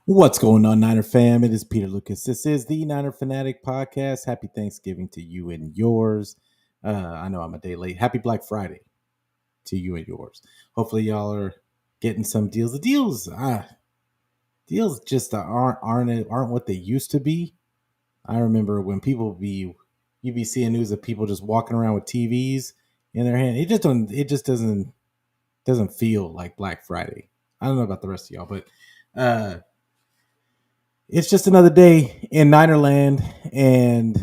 What's going on, Niner fam? It is Peter Lucas. This is the Niner Fanatic Podcast. Happy Thanksgiving to you and yours. I know I'm a day late. Happy Black Friday to you and yours. Hopefully, y'all are getting some deals. Deals just aren't what they used to be. I remember when you'd be seeing news of people just walking around with TVs in their hand. It just doesn't feel like Black Friday. I don't know about the rest of y'all, but uh it's just another day in Ninerland, and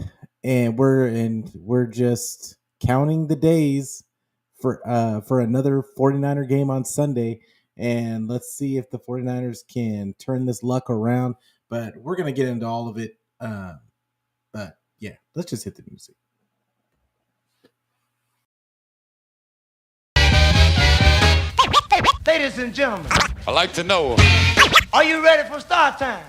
we're just counting the days for another 49er game on Sunday. And let's see if the 49ers can turn this luck around. But we're gonna get into all of it. But yeah, let's just hit the music. Ladies and gentlemen, I like to know. are you ready for start time?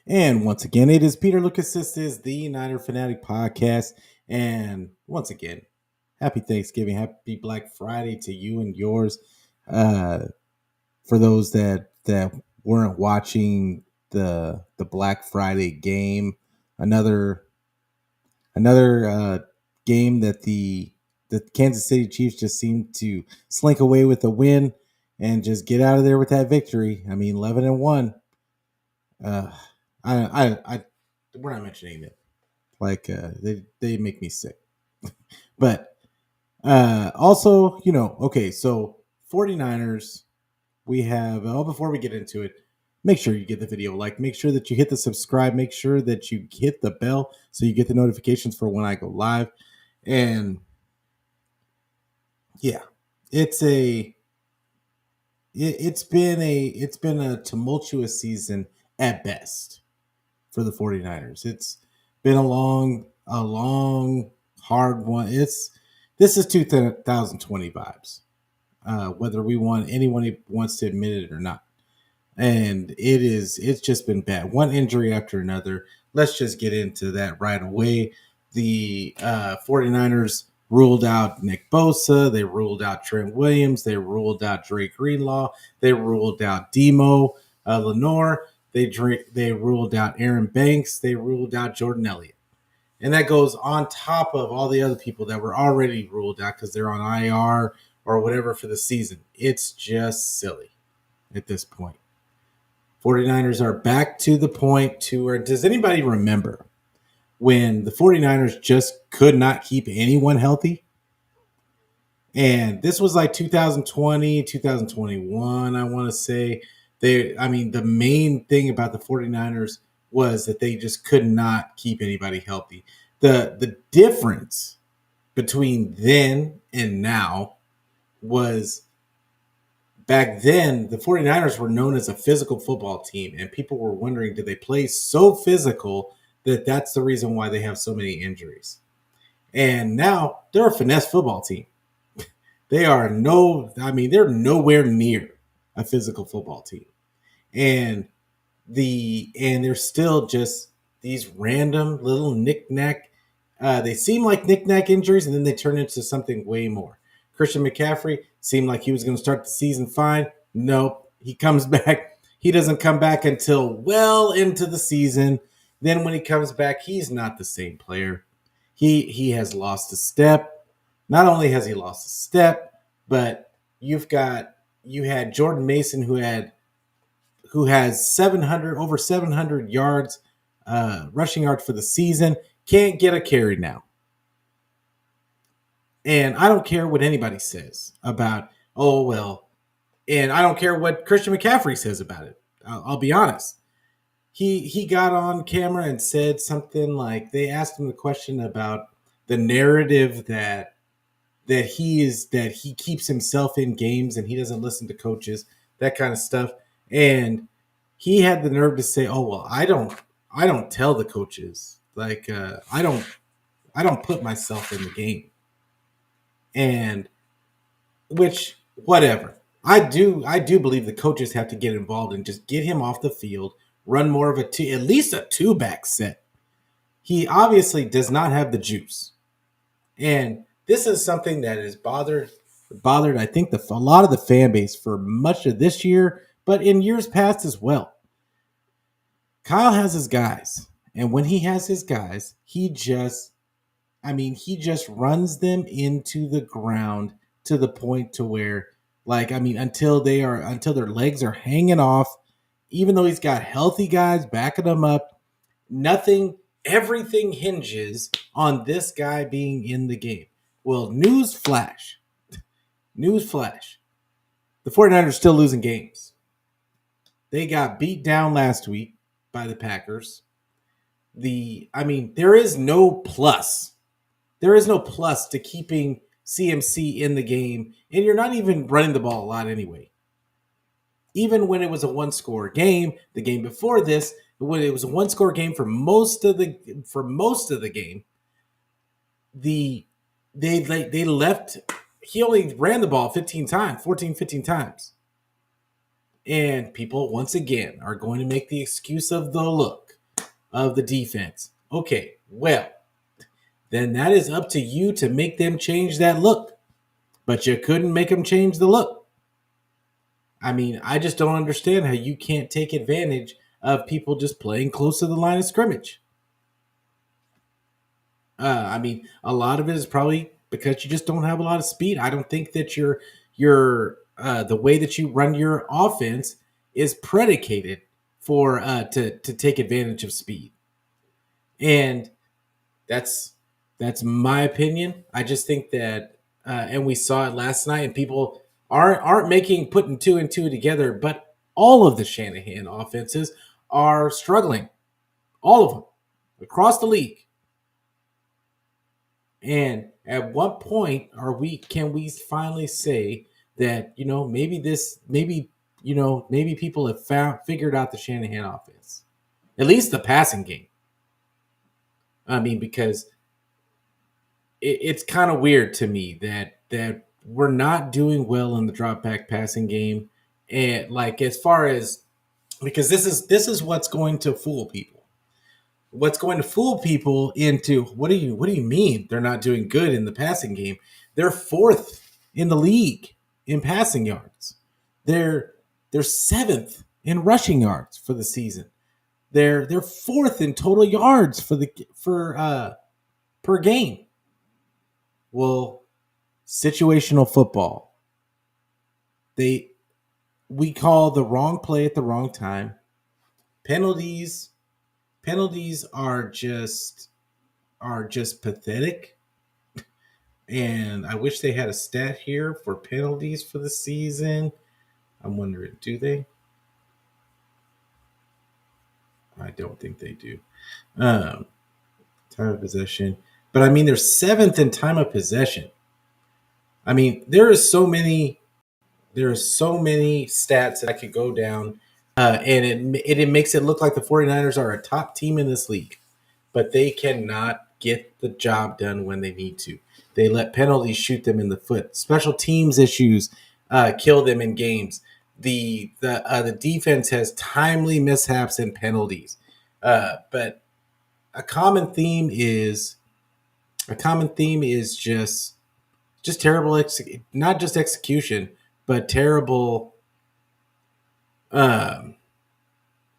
And once again, it is Peter Lucas. This is the Niner Fanatic Podcast. And once again, happy Thanksgiving, happy Black Friday to you and yours. For those that weren't watching the Black Friday game, another game that the Kansas City Chiefs just seemed to slink away with a win and just get out of there with that victory. I mean, 11-1. Uh, I we're not mentioning it. Like they make me sick. But also, okay, so 49ers, we have before we get into it, make sure you get the video like, make sure that you hit the subscribe, make sure that you hit the bell so you get the notifications for when I go live. And yeah, it's been a tumultuous season at best for the 49ers. It's been a long, hard one. This is 2020 vibes, whether anyone wants to admit it or not. And it's just been bad. One injury after another. Let's just get into that right away. The 49ers ruled out Nick Bosa. They ruled out Trent Williams. They ruled out Drake Greenlaw. They ruled out Demo Lenore. They ruled out Aaron Banks. They ruled out Jordan Elliott. And that goes on top of all the other people that were already ruled out because they're on IR or whatever for the season. It's just silly at this point. 49ers are back to the point to where, does anybody remember when the 49ers just could not keep anyone healthy? And this was like 2020, 2021, I want to say. The main thing about the 49ers was that they just could not keep anybody healthy. The difference between then and now was, back then, the 49ers were known as a physical football team, and people were wondering, did they play so physical that that's the reason why they have so many injuries? And now they're a finesse football team. They're nowhere near a physical football team. And they're still just these random little knick-knack. They seem like knick-knack injuries, and then they turn into something way more. Christian McCaffrey seemed like he was going to start the season fine. Nope. He comes back. He doesn't come back until well into the season. Then when he comes back, he's not the same player. He has lost a step. Not only has he lost a step, but you had Jordan Mason who has over 700 yards, rushing yards for the season, can't get a carry now. And I don't care what anybody says about, and I don't care what Christian McCaffrey says about it. I'll be honest. He got on camera and said something like, they asked him the question about the narrative that he keeps himself in games and he doesn't listen to coaches, that kind of stuff. And he had the nerve to say, "Oh well, I don't tell the coaches. Like I don't I don't put myself in the game. And which whatever. I do believe the coaches have to get involved and just get him off the field, run more of at least a two back set. He obviously does not have the juice. And this is something that has bothered I think a lot of the fan base for much of this year, but in years past as well. Kyle has his guys, and when he has his guys, he just runs them into the ground to the point to where, until their legs are hanging off, even though he's got healthy guys backing him up, everything hinges on this guy being in the game. Well, newsflash, the 49ers still losing games. They got beat down last week by the Packers. There is no plus. There is no plus to keeping CMC in the game, and you're not even running the ball a lot anyway. Even when it was a one-score game, the game before this, when it was a one-score game for most of the game, they left. He only ran the ball 15 times. And people, once again, are going to make the excuse of the look of the defense. Okay, well, then that is up to you to make them change that look. But you couldn't make them change the look. I just don't understand how you can't take advantage of people just playing close to the line of scrimmage. A lot of it is probably because you just don't have a lot of speed. I don't think that your the way that you run your offense is predicated for to take advantage of speed, and that's my opinion. I just think that, and we saw it last night, and people aren't putting two and two together. But all of the Shanahan offenses are struggling, all of them across the league. And at what point can we finally say that, maybe people have figured out the Shanahan offense, at least the passing game. Because it's kind of weird to me that we're not doing well in the drop back passing game, and as far as, because this is what's going to fool people. What's going to fool people into what do you mean they're not doing good in the passing game? They're fourth in the league in passing yards. They're seventh in rushing yards for the season. They're fourth in total yards per game. Well, situational football. We call the wrong play at the wrong time. Penalties are just pathetic. And I wish they had a stat here for penalties for the season. I'm wondering, do they? I don't think they do. Time of possession. But they're seventh in time of possession. There are so many stats that I could go down, and it makes it look like the 49ers are a top team in this league, but they cannot get the job done when they need to. They let penalties shoot them in the foot. Special teams issues kill them in games. The defense has timely mishaps and penalties, but a common theme is just terrible, not just execution, but terrible,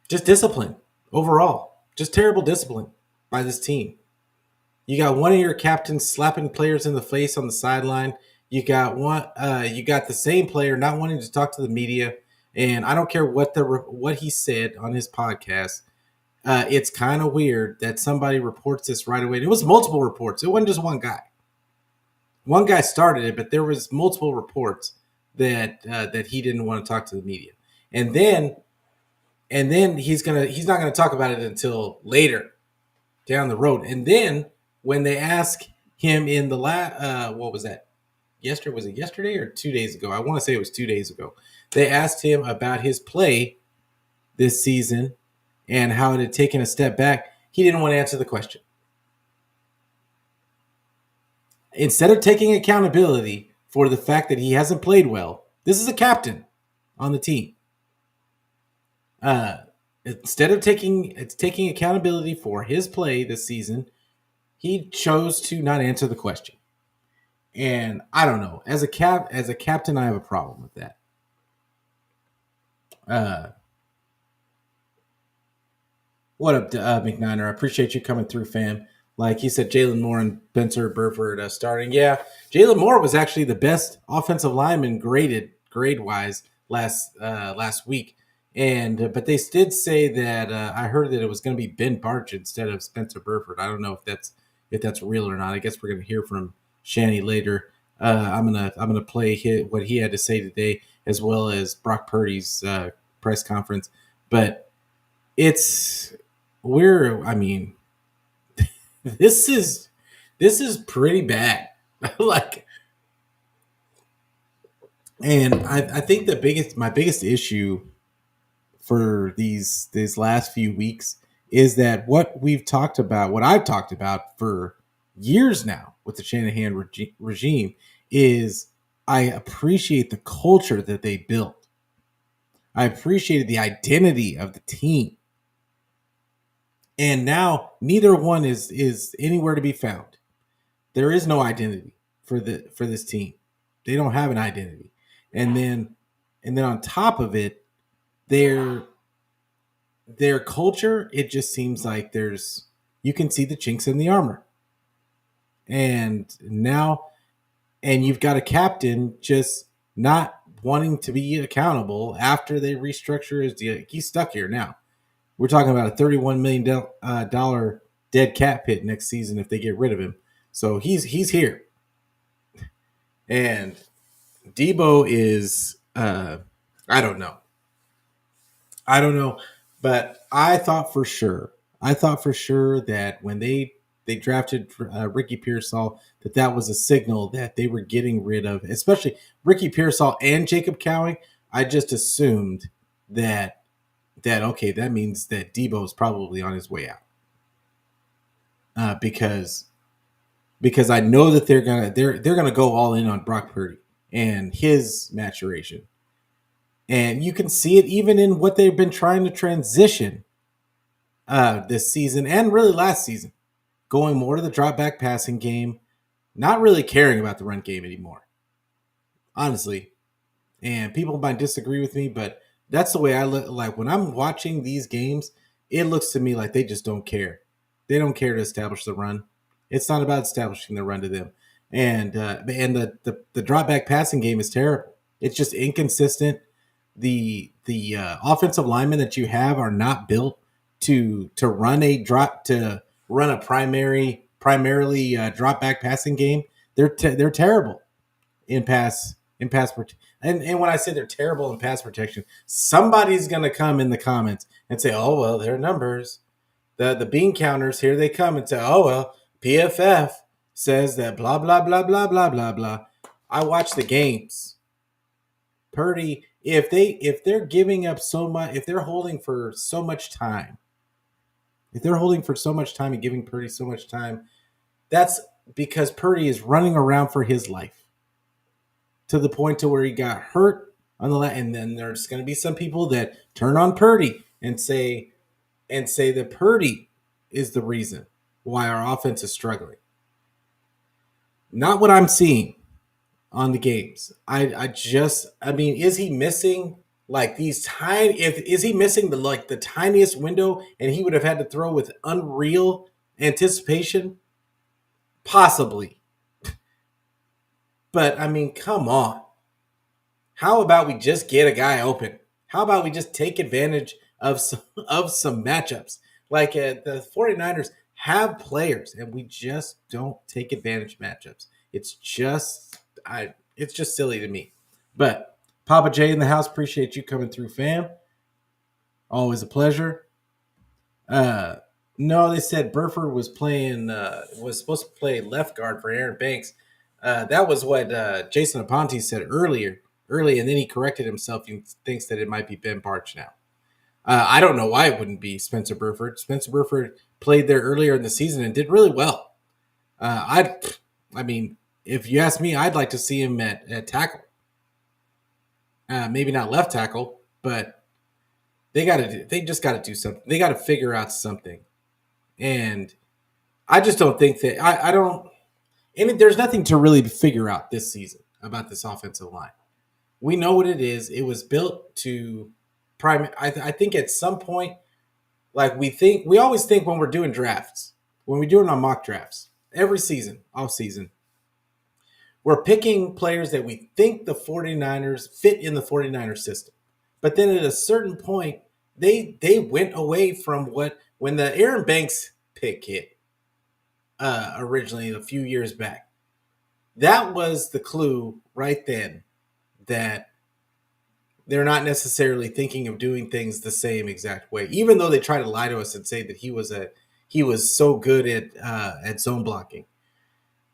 just discipline overall. Just terrible discipline by this team. You got one of your captains slapping players in the face on the sideline. You got the same player not wanting to talk to the media, and I don't care what he said on his podcast. It's kind of weird that somebody reports this right away. And it was multiple reports. It wasn't just one guy. One guy started it, but there was multiple reports that he didn't want to talk to the media. And then he's not gonna talk about it until later down the road. And then when they ask him in the what was that? Yesterday, was it yesterday or 2 days ago? I want to say it was 2 days ago. They asked him about his play this season and how it had taken a step back. He didn't want to answer the question. Instead of taking accountability for the fact that he hasn't played well, this is a captain on the team. Uh, Instead of taking accountability for his play this season, he chose to not answer the question. And I don't know. As a captain, I have a problem with that. Uh, what up, McNiner? I appreciate you coming through, fam. Like he said, Jalen Moore and Spencer Burford starting. Yeah, Jalen Moore was actually the best offensive lineman grade wise last week, and but they did say that I heard that it was going to be Ben Barch instead of Spencer Burford. I don't know if that's real or not. I guess we're going to hear from Shanny later. I'm gonna play what he had to say today, as well as Brock Purdy's press conference. But it's I mean, this is pretty bad. Like, and I think my biggest issue for these last few weeks is that what I've talked about for years now with the Shanahan regime is I appreciate the culture that they built. I appreciated the identity of the team. And now neither one is anywhere to be found. There is no identity for this team. They don't have an identity. And then on top of it, their culture, it just seems like you can see the chinks in the armor. And you've got a captain just not wanting to be accountable after they restructure his deal. He's stuck here now. We're talking about a $31 million dollar dead cap hit next season if they get rid of him. So he's here. And Debo is I don't know. But I thought for sure that when they drafted Ricky Pearsall, that was a signal that they were getting rid of, especially Ricky Pearsall and Jacob Cowing. I just assumed that okay, that means that Debo is probably on his way out, because I know that they're gonna go all in on Brock Purdy and his maturation, and you can see it even in what they've been trying to transition this season and really last season, going more to the drop back passing game, not really caring about the run game anymore, honestly. And people might disagree with me, but that's the way I look. Like when I'm watching these games, it looks to me like they just don't care. They don't care to establish the run. It's not about establishing the run to them. And the drop back passing game is terrible. It's just inconsistent. The offensive linemen that you have are not built to run a primarily drop back passing game. They're terrible in pass protection. And when I say they're terrible in pass protection, somebody's going to come in the comments and say, "Oh well, their numbers, the bean counters, here they come," and say, "Oh well, PFF says that blah blah blah blah blah blah blah." I watch the games. Purdy, if they're giving up so much, if they're holding for so much time, and giving Purdy so much time, that's because Purdy is running around for his life, to the point to where he got hurt on the and then there's going to be some people that turn on Purdy and say that Purdy is the reason why our offense is struggling. Not what I'm seeing on the games. I mean, is he missing like these tiny? Is he missing the tiniest window, and he would have had to throw with unreal anticipation? Possibly. But I mean, come on. How about we just get a guy open? How about we just take advantage of some matchups? Like the 49ers have players, and we just don't take advantage of matchups. It's just silly to me. But Papa J in the house, appreciate you coming through, fam. Always a pleasure. No, they said Burford was supposed to play left guard for Aaron Banks. That was what Jason Aponte said early, and then he corrected himself. He thinks that it might be Ben Barch now. I don't know why it wouldn't be Spencer Burford. Spencer Burford played there earlier in the season and did really well. I mean, if you ask me, I'd like to see him at tackle. Maybe not left tackle, but they just got to do something. They got to figure out something. And I just don't think that I don't. And there's nothing to really figure out this season about this offensive line. We know what it is. It was built to prime. I think at some point, like we always think when we're doing drafts, when we're doing our mock drafts every season, off season, we're picking players that we think the 49ers fit in the 49ers system. But then at a certain point, they went away from what when the Aaron Banks pick hit originally a few years back. That was the clue right then that they're not necessarily thinking of doing things the same exact way, even though they try to lie to us and say that he was so good at zone blocking.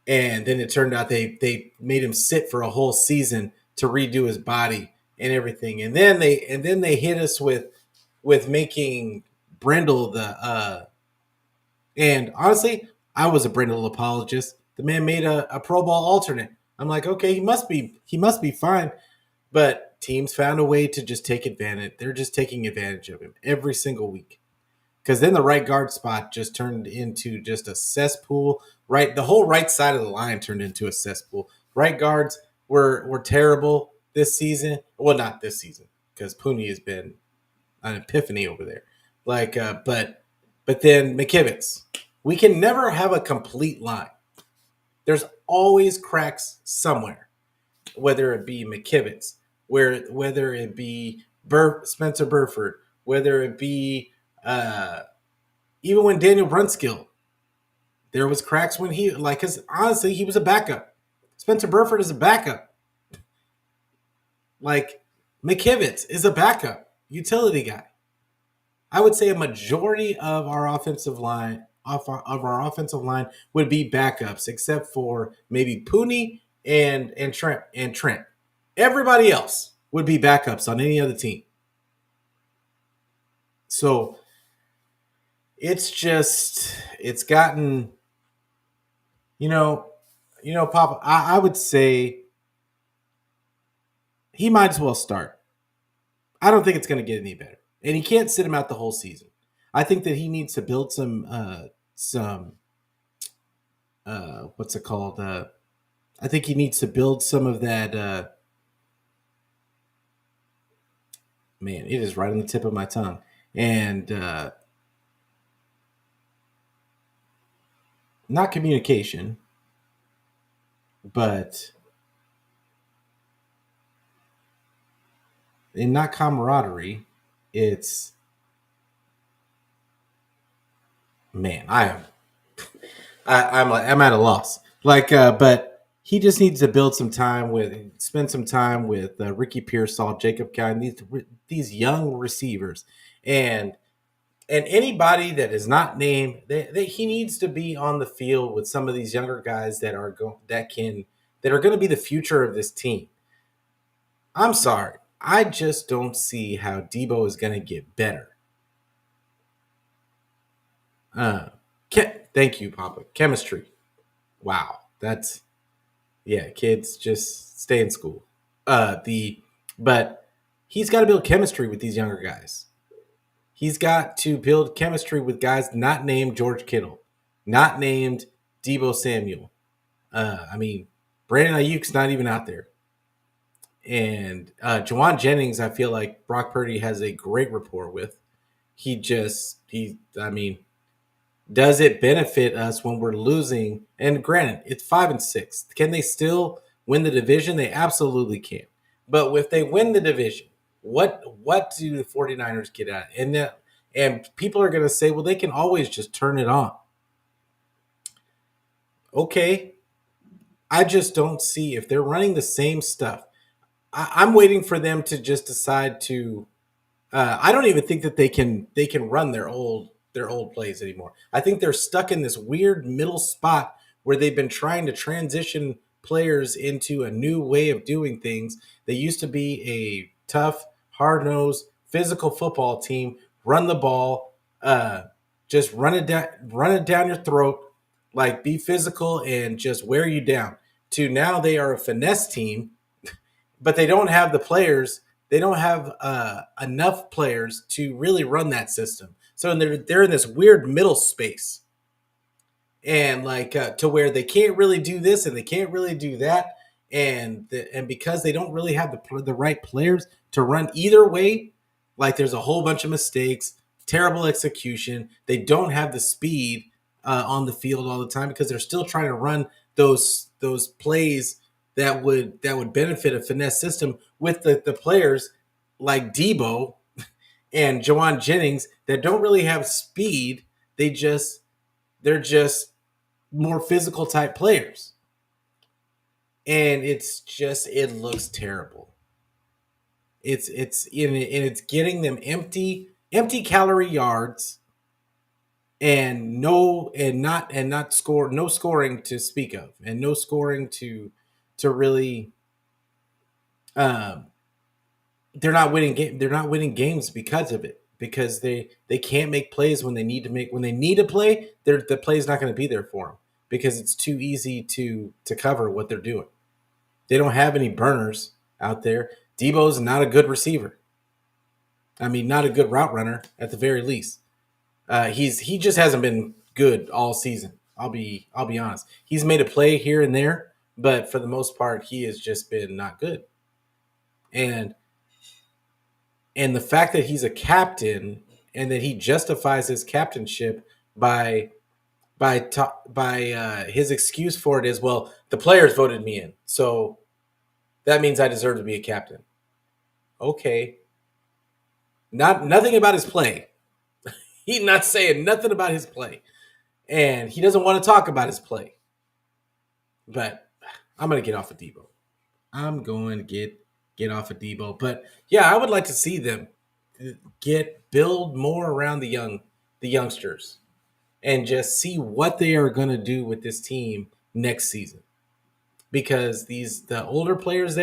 And then it turned out they made him sit for a whole season to redo his body and everything. And then they hit us with making Brendel the and honestly, I was a Brendel apologist. The man made a Pro Bowl alternate. I'm like, okay, he must be fine. But teams found a way to just take advantage. They're just taking advantage of him every single week. Because then the right guard spot just turned into just a cesspool. Right, the whole right side of the line turned into a cesspool. Right guards were terrible this season. Well, not this season because Pooney has been an epiphany over there. Like, but then McKivitz, we can never have a complete line. There's always cracks somewhere, whether it be McKivitz, whether it be Spencer Burford, whether it be even when Daniel Brunskill, there was cracks when he like because honestly he was a backup. Spencer Burford is a backup. Like McKivitz is a backup utility guy. I would say a majority of our offensive line would be backups, except for maybe Pooney and Trent. Everybody else would be backups on any other team. So it's gotten you know Papa. I would say he might as well start. I don't think it's going to get any better, and he can't sit him out the whole season. I think that he needs to build some what's it called? I think he needs to build some of that. Man, it is right on the tip of my tongue, and not communication, but and not camaraderie. It's man, I'm at a loss. Like, but he just needs to spend some time with Ricky Pearsall, Jacob Cowan, these young receivers, and anybody that is not named, he needs to be on the field with some of these younger guys that are going to be the future of this team. I'm sorry, I just don't see how Debo is going to get better. Uh, Thank you, Papa. Chemistry. Wow, that's yeah. Kids just stay in school. The but he's got to build chemistry with these younger guys. He's got to build chemistry with guys not named George Kittle, not named Debo Samuel. I mean, Brandon Ayuk's not even out there. And Jawan Jennings, I feel like Brock Purdy has a great rapport with. I mean, does it benefit us when we're losing? And granted, it's 5-6. Can they still win the division? They absolutely can. But if they win the division, what do the 49ers get at? And people are going to say, well, they can always just turn it on. Okay. I just don't see if they're running the same stuff. I'm waiting for them to just decide to. I don't even think that they can run their old plays anymore. I think they're stuck in this weird middle spot where they've been trying to transition players into a new way of doing things. They used to be a tough, hard-nosed, physical football team. Run the ball, just run it down your throat, like be physical and just wear you down. to now they are a finesse team, but they don't have the players. They don't have enough players to really run that system. So they're in this weird middle space, and like to where they can't really do this and they can't really do that, and because they don't really have the right players to run either way, like there's a whole bunch of mistakes, terrible execution. They don't have the speed on the field all the time because they're still trying to run those plays that would benefit a finesse system with the players like Debo and Jawan Jennings that don't really have speed. They're just more physical type players. And it looks terrible. It's getting them empty calorie yards and not score no scoring to speak of and no scoring to really um they're not winning games because of it, because they can't make plays when they need to make when they need to play. The play's not going to be there for them because it's too easy to cover what they're doing. They don't have any burners out there. Debo's not a good receiver. I mean, not a good route runner at the very least. He just hasn't been good all season. I'll be honest. He's made a play here and there, but for the most part, he has just been not good. And and the fact that he's a captain and that he justifies his captainship by by his excuse for it is, well, the players voted me in, so that means I deserve to be a captain. Okay, nothing about his play. He's not saying nothing about his play, and he doesn't want to talk about his play. But I'm gonna get off of Debo. I'm going to get off of Debo. But yeah, I would like to see them get build more around the youngsters and just see what they are going to do with this team next season. Because the older players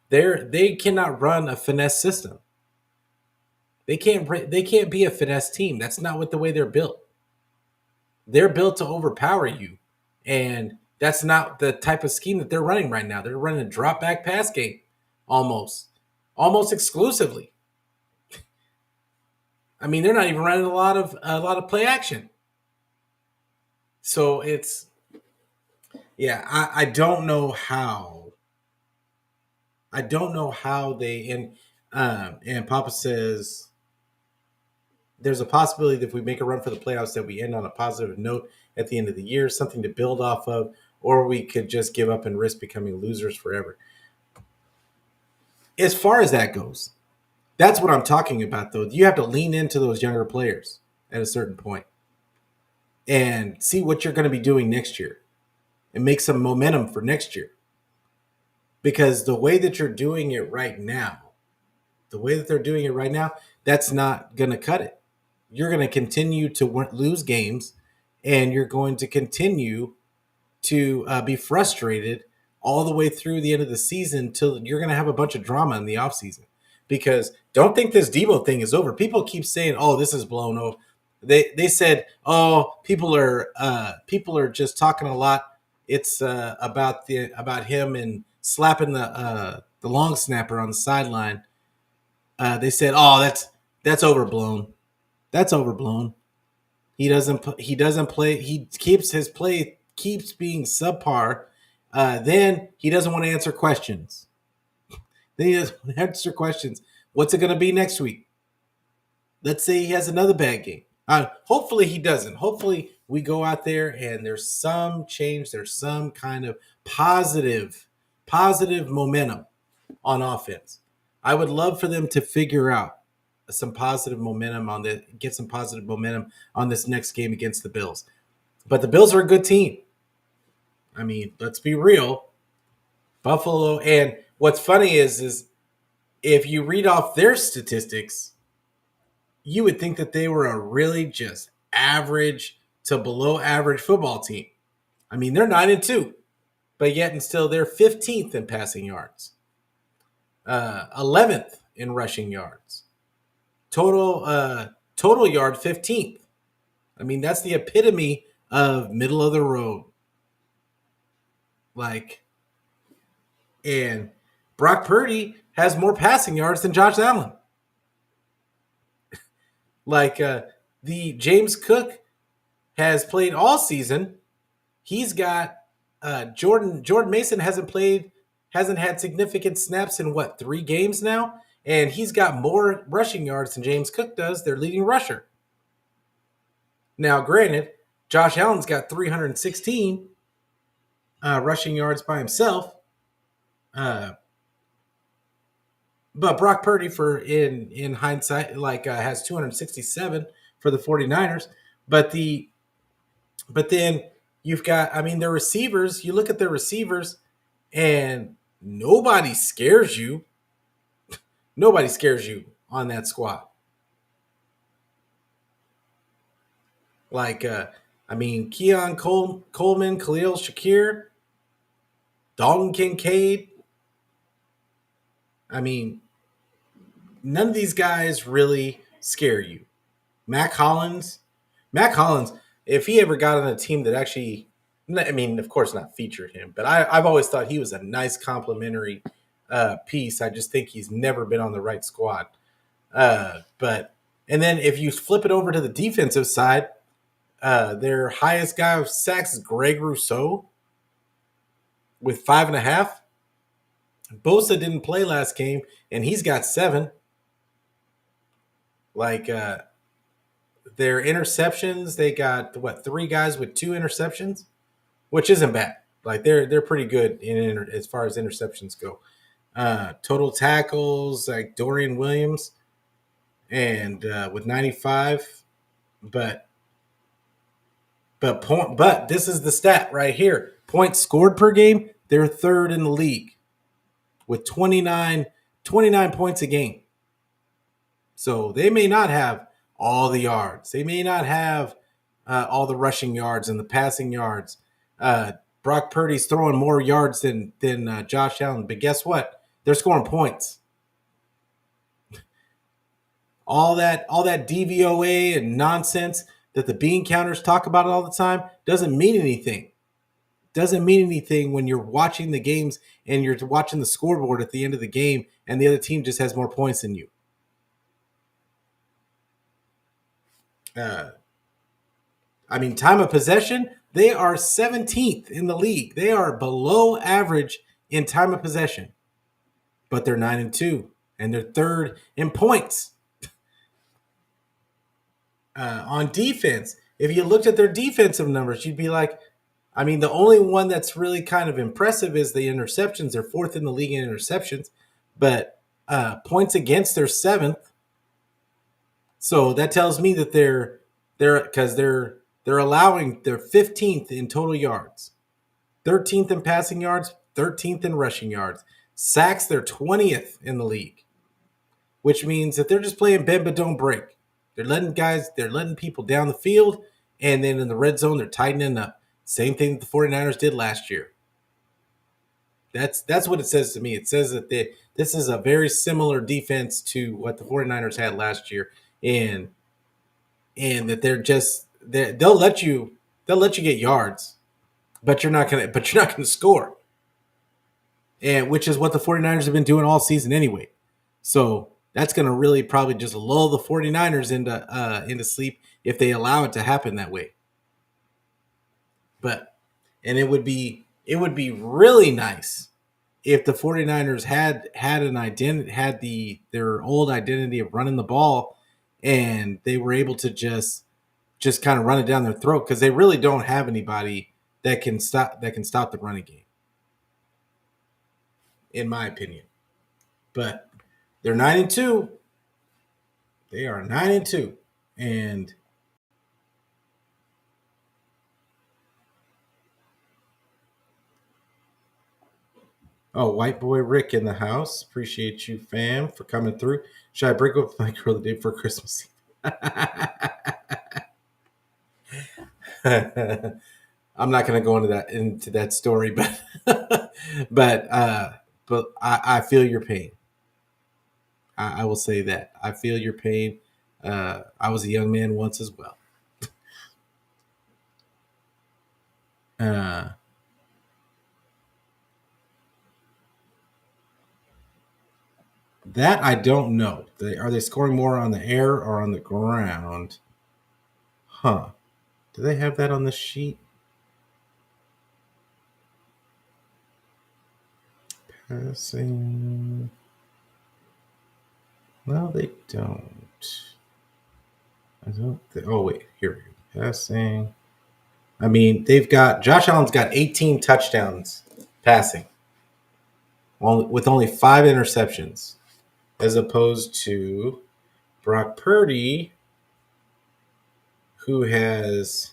they cannot run a finesse system. They can't be a finesse team. That's not what the way they're built. They're built to overpower you. And that's not the type of scheme that they're running right now. They're running a drop back pass game almost. Almost exclusively. I mean, they're not even running a lot of play action. So it's yeah, I don't know how. I don't know how they and Papa says there's a possibility that if we make a run for the playoffs that we end on a positive note at the end of the year, something to build off of, or we could just give up and risk becoming losers forever. As far as that goes, that's what I'm talking about though. You have to lean into those younger players at a certain point and see what you're going to be doing next year and make some momentum for next year. Because the way that you're doing it right now, the way that they're doing it right now, that's not going to cut it. You're going to continue to lose games, and you're going to continue to be frustrated all the way through the end of the season till you're going to have a bunch of drama in the offseason. Because don't think this Debo thing is over. People keep saying, "Oh, this is blown over." They said, "Oh, people are just talking a lot. It's about him and slapping the long snapper on the sideline." They said, "Oh, that's overblown. That's overblown. He doesn't play. He keeps his play keeps being subpar. Then he doesn't want to answer questions. Then he doesn't want to answer questions. What's it going to be next week? Let's say he has another bad game. Hopefully he doesn't. Hopefully we go out there and there's some change. There's some kind of positive momentum on offense. I would love for them to figure out some positive momentum on the get some positive momentum on this next game against the Bills. But the Bills are a good team. I mean, let's be real. Buffalo, and what's funny is if you read off their statistics, you would think that they were a really just average to below average football team. I mean, they're 9-2, but yet and still they're 15th in passing yards, 11th in rushing yards, total yard 15th. I mean, that's the epitome of middle of the road. Like And Brock Purdy has more passing yards than Josh Allen. Like the James Cook has played all season. He's got Jordan Mason hasn't had significant snaps in what 3 games now, and he's got more rushing yards than James Cook does, their leading rusher. Now, granted, Josh Allen's got 316 rushing yards by himself, uh, but Brock Purdy in hindsight has 267 for the 49ers. But then you've got, I mean, their receivers. You look at their receivers, and nobody scares you. Nobody scares you on that squad. Like, I mean, Coleman, Khalil Shakir, Dalton Kincaid. I mean, none of these guys really scare you. Mac Hollins, Mac Hollins, if he ever got on a team that actually, I mean, of course not featured him, but I've always thought he was a nice complimentary piece. I just think he's never been on the right squad. But and then if you flip it over to the defensive side, their highest guy of sacks is Greg Rousseau with 5.5. Bosa didn't play last game, and he's got 7. Like their interceptions, they got what 3 guys with 2 interceptions, which isn't bad. Like they're pretty good as far as interceptions go. Total tackles like Dorian Williams and with 95, but but this is the stat right here. Points scored per game, they're third in the league with 29 points a game. So they may not have all the yards. They may not have all the rushing yards and the passing yards. Brock Purdy's throwing more yards than Josh Allen, but guess what? They're scoring points. All that DVOA and nonsense that the bean counters talk about all the time doesn't mean anything. Doesn't mean anything when you're watching the games and you're watching the scoreboard at the end of the game and the other team just has more points than you. I mean, time of possession, they are 17th in the league. They are below average in time of possession, but they're 9-2, and they're third in points. On defense, if you looked at their defensive numbers, you'd be like, I mean, the only one that's really kind of impressive is the interceptions. They're 4th in the league in interceptions, but points against, they're 7th. So that tells me that they're allowing, they're 15th in total yards, 13th in passing yards, 13th in rushing yards. Sacks, they're 20th in the league, which means that they're just playing bend but don't break. They're letting people down the field, and then in the red zone, they're tightening up. Same thing that the 49ers did last year. That's what it says to me. It says that this is a very similar defense to what the 49ers had last year, and that they'll let you get yards, but you're not gonna score. And which is what the 49ers have been doing all season anyway. So that's going to really probably just lull the 49ers into sleep if they allow it to happen that way. But and it would be really nice if the 49ers had an identity, had their old identity of running the ball, and they were able to just kind of run it down their throat, because they really don't have anybody that can stop the running game, in my opinion. But they're 9-2. They are 9-2, and oh, white boy Rick in the house. Appreciate you, fam, for coming through. Should I break up with my girl the day before Christmas? I'm not going to go into that story, but but I feel your pain. I will say that I feel your pain. I was a young man once as well. Uh, That I don't know. Are they scoring more on the air or on the ground? Huh. Do they have that on the sheet? Passing. No, they don't. I don't. Oh wait, here we go. Passing. I mean, they've got Josh Allen's got 18 touchdowns passing, with only 5 interceptions, as opposed to Brock Purdy, who has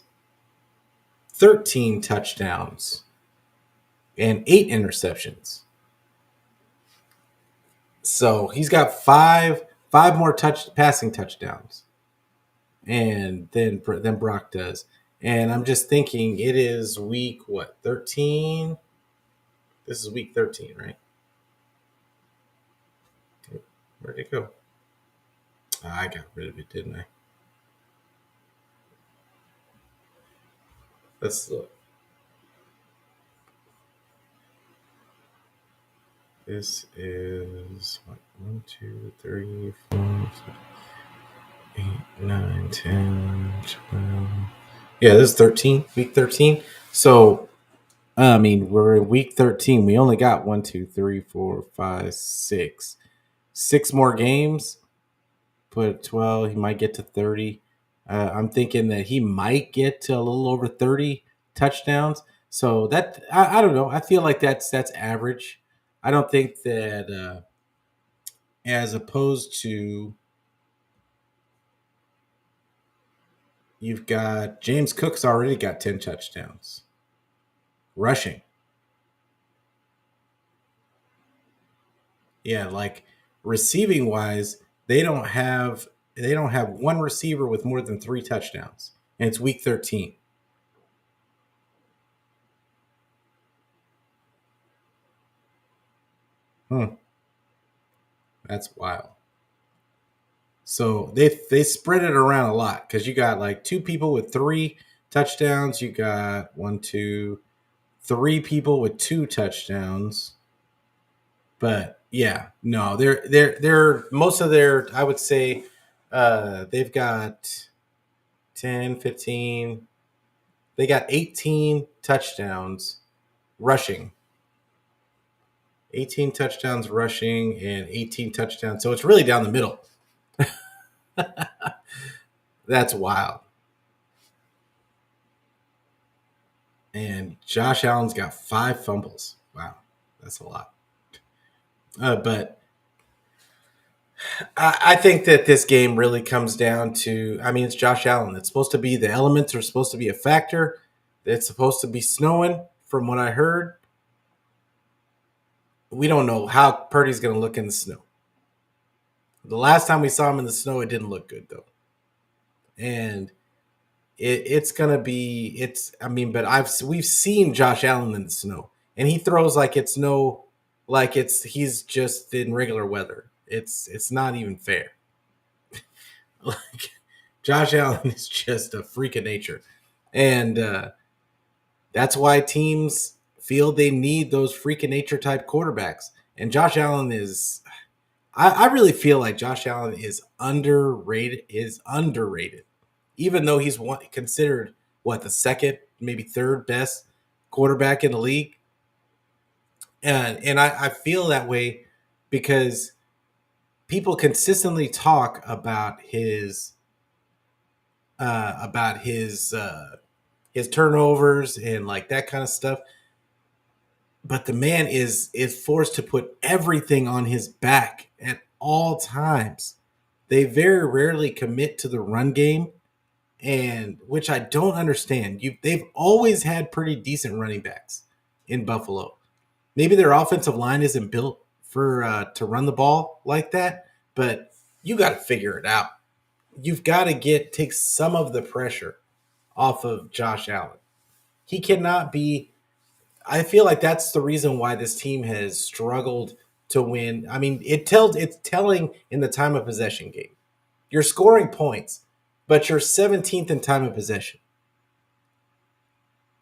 13 touchdowns and 8 interceptions. So he's got five more passing touchdowns, and then Brock does. And I'm just thinking, it is week what 13. This is week 13, right? Where'd it go? I got rid of it, didn't I? Let's look. This is what, 1, 2, 3, 4, 8, 9, 10, 12. Yeah, this is 13, week 13. So, I mean, we're in week 13. We only got 1, 2, 3, 4, 5, 6. 6 more games. Put at 12. He might get to 30. I'm thinking that he might get to a little over 30 touchdowns. So that I don't know. I feel like that's average. I don't think that as opposed to you've got James Cook's already got 10 touchdowns rushing. Yeah, like receiving wise, they don't have one receiver with more than 3 touchdowns. And it's week 13. Hmm, that's wild. So they spread it around a lot because you got like 2 people with 3 touchdowns. You got 1, 2, 3 people with 2 touchdowns. But yeah, no, they're most of their, I would say, they've got 10, 15. They got 18 touchdowns rushing. 18 touchdowns rushing and 18 touchdowns. So it's really down the middle. That's wild. And Josh Allen's got 5 fumbles. Wow, that's a lot. But I think that this game really comes down to, I mean, it's Josh Allen. It's supposed to be, the elements are supposed to be a factor. It's supposed to be snowing, from what I heard. We don't know how Purdy's going to look in the snow. The last time we saw him in the snow, it didn't look good, though. And it's gonna be, I mean, but we've seen Josh Allen in the snow, and he throws like it's no, like he's just in regular weather. It's not even fair. Like Josh Allen is just a freak of nature, and that's why teams feel they need those freak of nature type quarterbacks. And Josh Allen is, I really feel like Josh Allen is underrated. Even though he's considered what, the second, maybe third best quarterback in the league. And I feel that way because people consistently talk about his turnovers and like that kind of stuff. But the man is forced to put everything on his back at all times. They very rarely commit to the run game, and which I don't understand. They've always had pretty decent running backs in Buffalo. Maybe their offensive line isn't built for to run the ball like that, but you got to figure it out. You've got to take some of the pressure off of Josh Allen. He cannot be. I feel like that's the reason why this team has struggled to win. I mean, it's telling in the time of possession game. You're scoring points, but you're 17th in time of possession.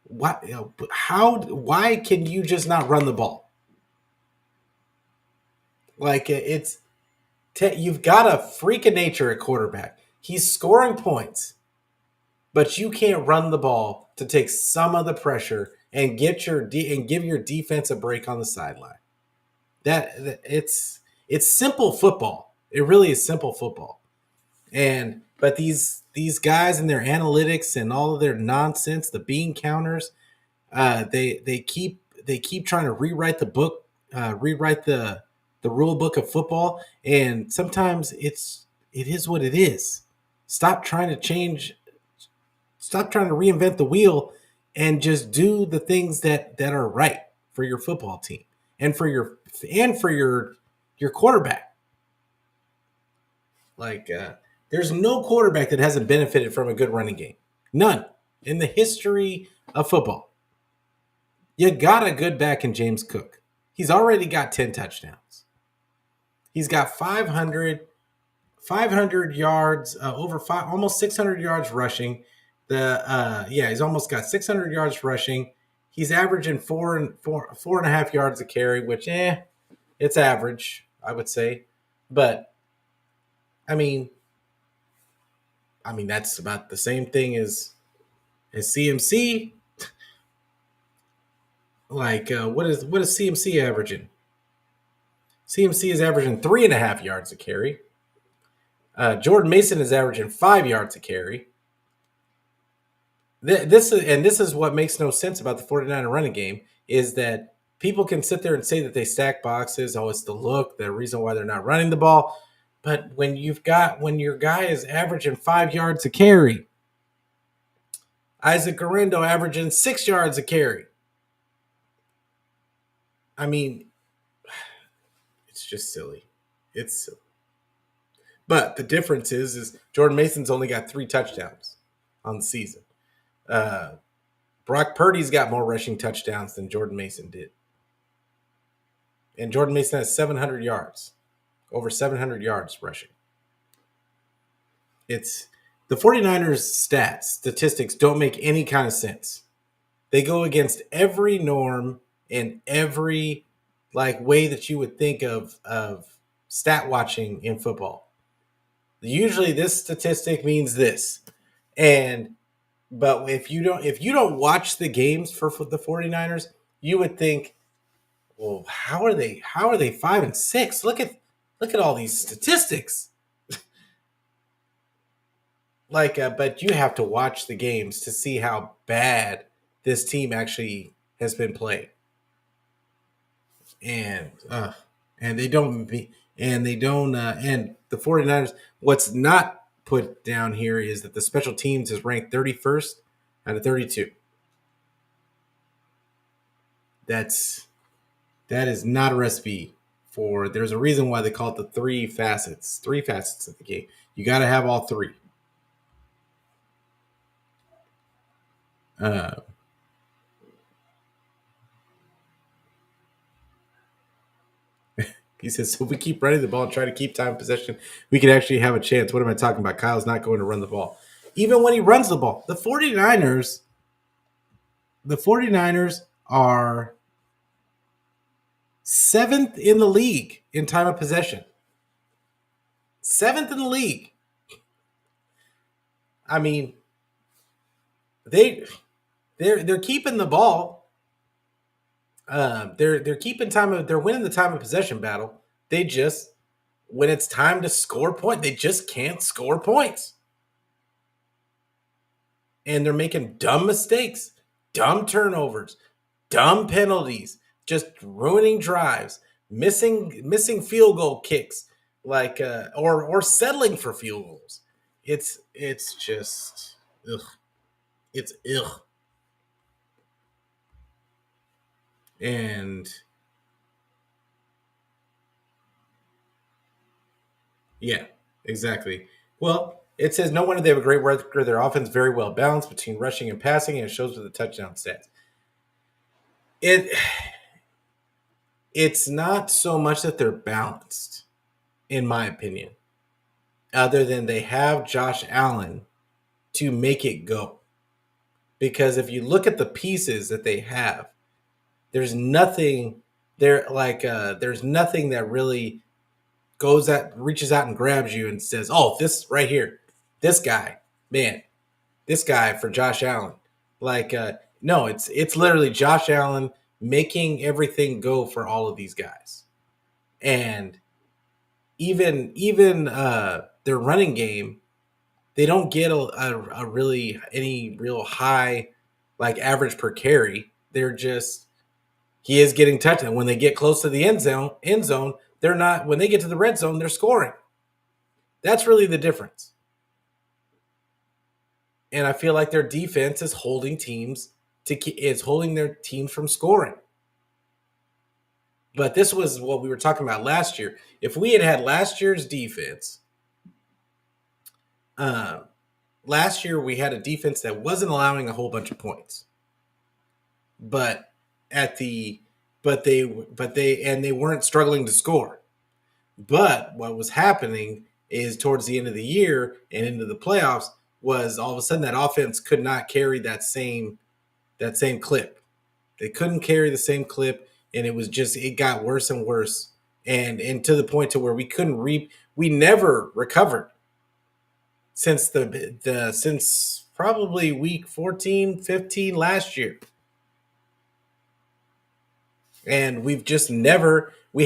Why? How? Why can you just not run the ball? Like it's. You've got a freak of nature at quarterback. He's scoring points, but you can't run the ball to take some of the pressure and and give your defense a break on the sideline. It's simple football. It really is simple football. And but these guys and their analytics and all of their nonsense, the bean counters, they keep trying to rewrite the book, rewrite the rule book of football, and sometimes it is what it is. Stop trying to change. Stop trying to reinvent the wheel, and just do the things that are right for your football team and for your quarterback. Like there's no quarterback that hasn't benefited from a good running game. None in the history of football. You got a good back in James Cook. He's already got 10 touchdowns. He's got 500 yards, almost 600 yards rushing. He's almost got 600 yards rushing. He's averaging four and a half yards a carry, which it's average, I would say. But I mean, that's about the same thing as CMC. Like what is CMC averaging? CMC is averaging 3.5 yards a carry. Jordan Mason is averaging 5 yards a carry. This is what makes no sense about the 49er running game is that people can sit there and say that they stack boxes. Oh, it's the look, the reason why they're not running the ball. But when your guy is averaging 5 yards a carry, Isaac Garendo averaging 6 yards a carry. I mean, it's just silly. It's silly. But the difference is Jordan Mason's only got 3 touchdowns on the season. Brock Purdy's got more rushing touchdowns than Jordan Mason did. And Jordan Mason has 700 yards, over 700 yards rushing. It's the 49ers statistics don't make any kind of sense. They go against every norm and every way that you would think of stat watching in football. Usually this statistic means this. But if you don't watch the games for the 49ers, you would think, well, how are they 5-6? Look at all these statistics. But you have to watch the games to see how bad this team actually has been playing. And they don't and the 49ers, what's not put down here is that the special teams is ranked 31st out of 32. That is not a recipe for. There's a reason why they call it the three facets of the game. You got to have all three. He says, so if we keep running the ball and try to keep time of possession, we could actually have a chance. What am I talking about? Kyle's not going to run the ball. Even when he runs the ball, the 49ers are 7th in the league in time of possession. 7th in the league. I mean, they're keeping the ball. They're keeping they're winning the time of possession battle. They just, when it's time to score points, they just can't score points. And they're making dumb mistakes, dumb turnovers, dumb penalties, just ruining drives, missing field goal kicks, or settling for field goals. It's just ugh. It's ugh. And yeah, exactly. Well, it says no wonder they have a great record. Their offense very well balanced between rushing and passing, and it shows with the touchdown stats. It's not so much that they're balanced, in my opinion, other than they have Josh Allen to make it go. Because if you look at the pieces that they have, there's nothing that really reaches out and grabs you and says, "Oh, this right here, this guy, man, this guy for Josh Allen." Like, no, it's literally Josh Allen making everything go for all of these guys, and even their running game, they don't get a really any real high like average per carry. They're just he is getting touchdowns. When they get close to the end zone, they're not. When they get to the red zone, they're scoring. That's really the difference. And I feel like their defense is holding their teams from scoring. But this was what we were talking about last year. If we had last year's defense, uh, last year we had a defense that wasn't allowing a whole bunch of points, but at the they weren't struggling to score. But what was happening is towards the end of the year and into the playoffs was all of a sudden that offense could not carry that same clip. They couldn't carry the same clip, and it got worse and worse, and to the point to where we never recovered since probably week 14, 15 last year. And we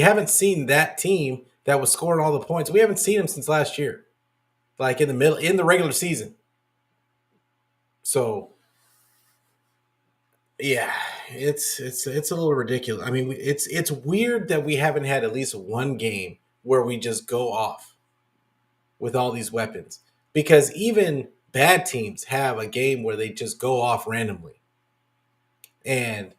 haven't seen that team that was scoring all the points. We haven't seen them since last year, like in the regular season. So yeah, it's a little ridiculous. I mean, it's weird that we haven't had at least one game where we just go off with all these weapons, because even bad teams have a game where they just go off randomly. And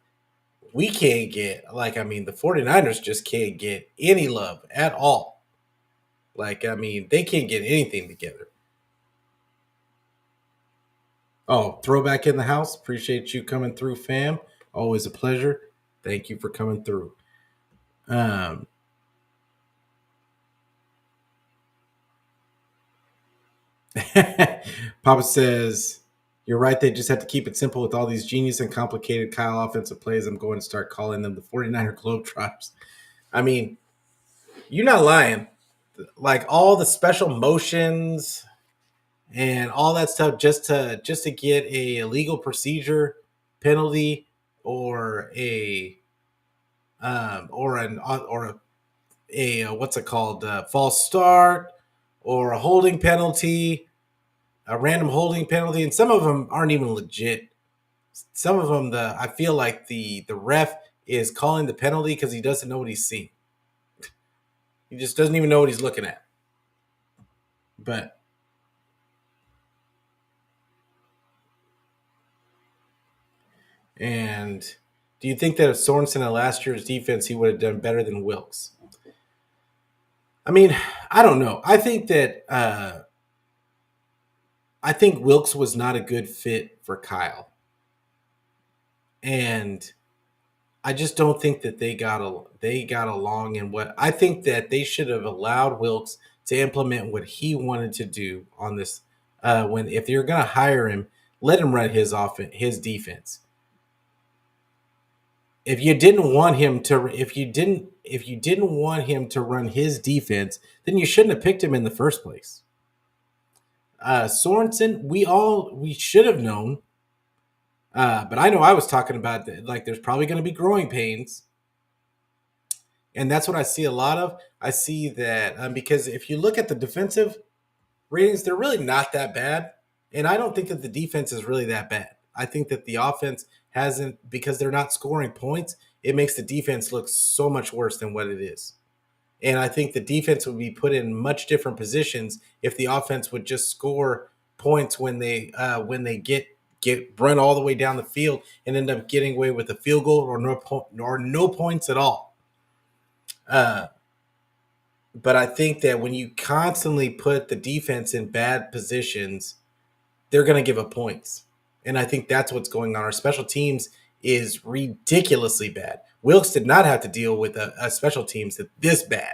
we can't get the 49ers just can't get any love at all. They can't get anything together. Oh, throwback in the house. Appreciate you coming through, fam. Always a pleasure. Thank you for coming through. Um, Papa says, "You're right. They just have to keep it simple with all these genius and complicated Kyle offensive plays. I'm going to start calling them the 49er Globetrotters." I mean, you're not lying. Like all the special motions and all that stuff just to get a legal procedure penalty or a what's it called, false start, or a holding penalty, a random holding penalty, and some of them aren't even legit. Some of them, I feel like the ref is calling the penalty because he doesn't know what he's seeing. He just doesn't even know what he's looking at. But and do you think that if Sorensen had last year's defense, he would have done better than Wilkes? I mean, I don't know. I think Wilkes was not a good fit for Kyle, and I just don't think that they got along. And what I think that they should have allowed Wilkes to implement what he wanted to do on this. When if you're going to hire him, let him run his defense. If you didn't want him to run his defense, then you shouldn't have picked him in the first place. Sorensen, we should have known, but I know I was talking about that, like there's probably going to be growing pains, and that's what I see a lot of. I see that because if you look at the defensive ratings, they're really not that bad, and I don't think that the defense is really that bad. I think that the offense hasn't, because they're not scoring points, it makes the defense look so much worse than what it is. And I think the defense would be put in much different positions if the offense would just score points when they get run all the way down the field and end up getting away with a field goal or no points at all. But I think that when you constantly put the defense in bad positions, they're going to give up points. And I think that's what's going on. Our special teams is ridiculously bad. Wilkes did not have to deal with a special teams this bad.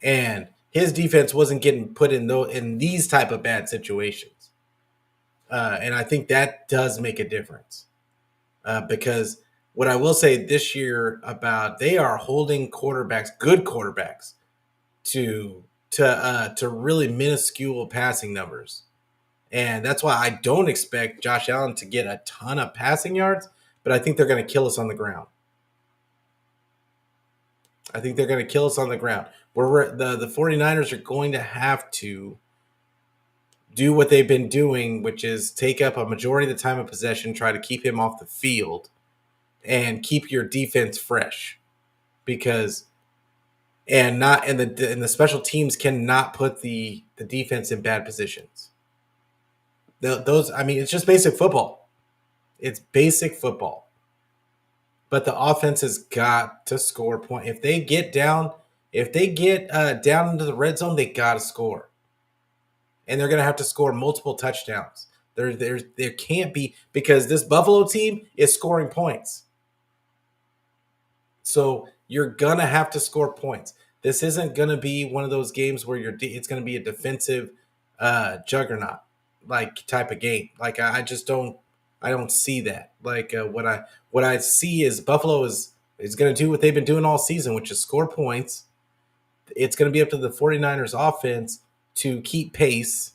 And his defense wasn't getting put in these type of bad situations. And I think that does make a difference. Because what I will say this year about they are holding quarterbacks, good quarterbacks, to really minuscule passing numbers. And that's why I don't expect Josh Allen to get a ton of passing yards, but I think they're going to kill us on the ground. I think they're going to kill us on the ground. The 49ers are going to have to do what they've been doing, which is take up a majority of the time of possession, try to keep him off the field, and keep your defense fresh. Because and the special teams cannot put the defense in bad positions. It's just basic football. It's basic football. But the offense has got to score point. If they get down into the red zone, they got to score. And they're going to have to score multiple touchdowns. There can't be, because this Buffalo team is scoring points. So you're going to have to score points. This isn't going to be one of those games where it's going to be a defensive juggernaut like type of game. Like I don't see that. Like what I see is Buffalo is going to do what they've been doing all season, which is score points. It's going to be up to the 49ers offense to keep pace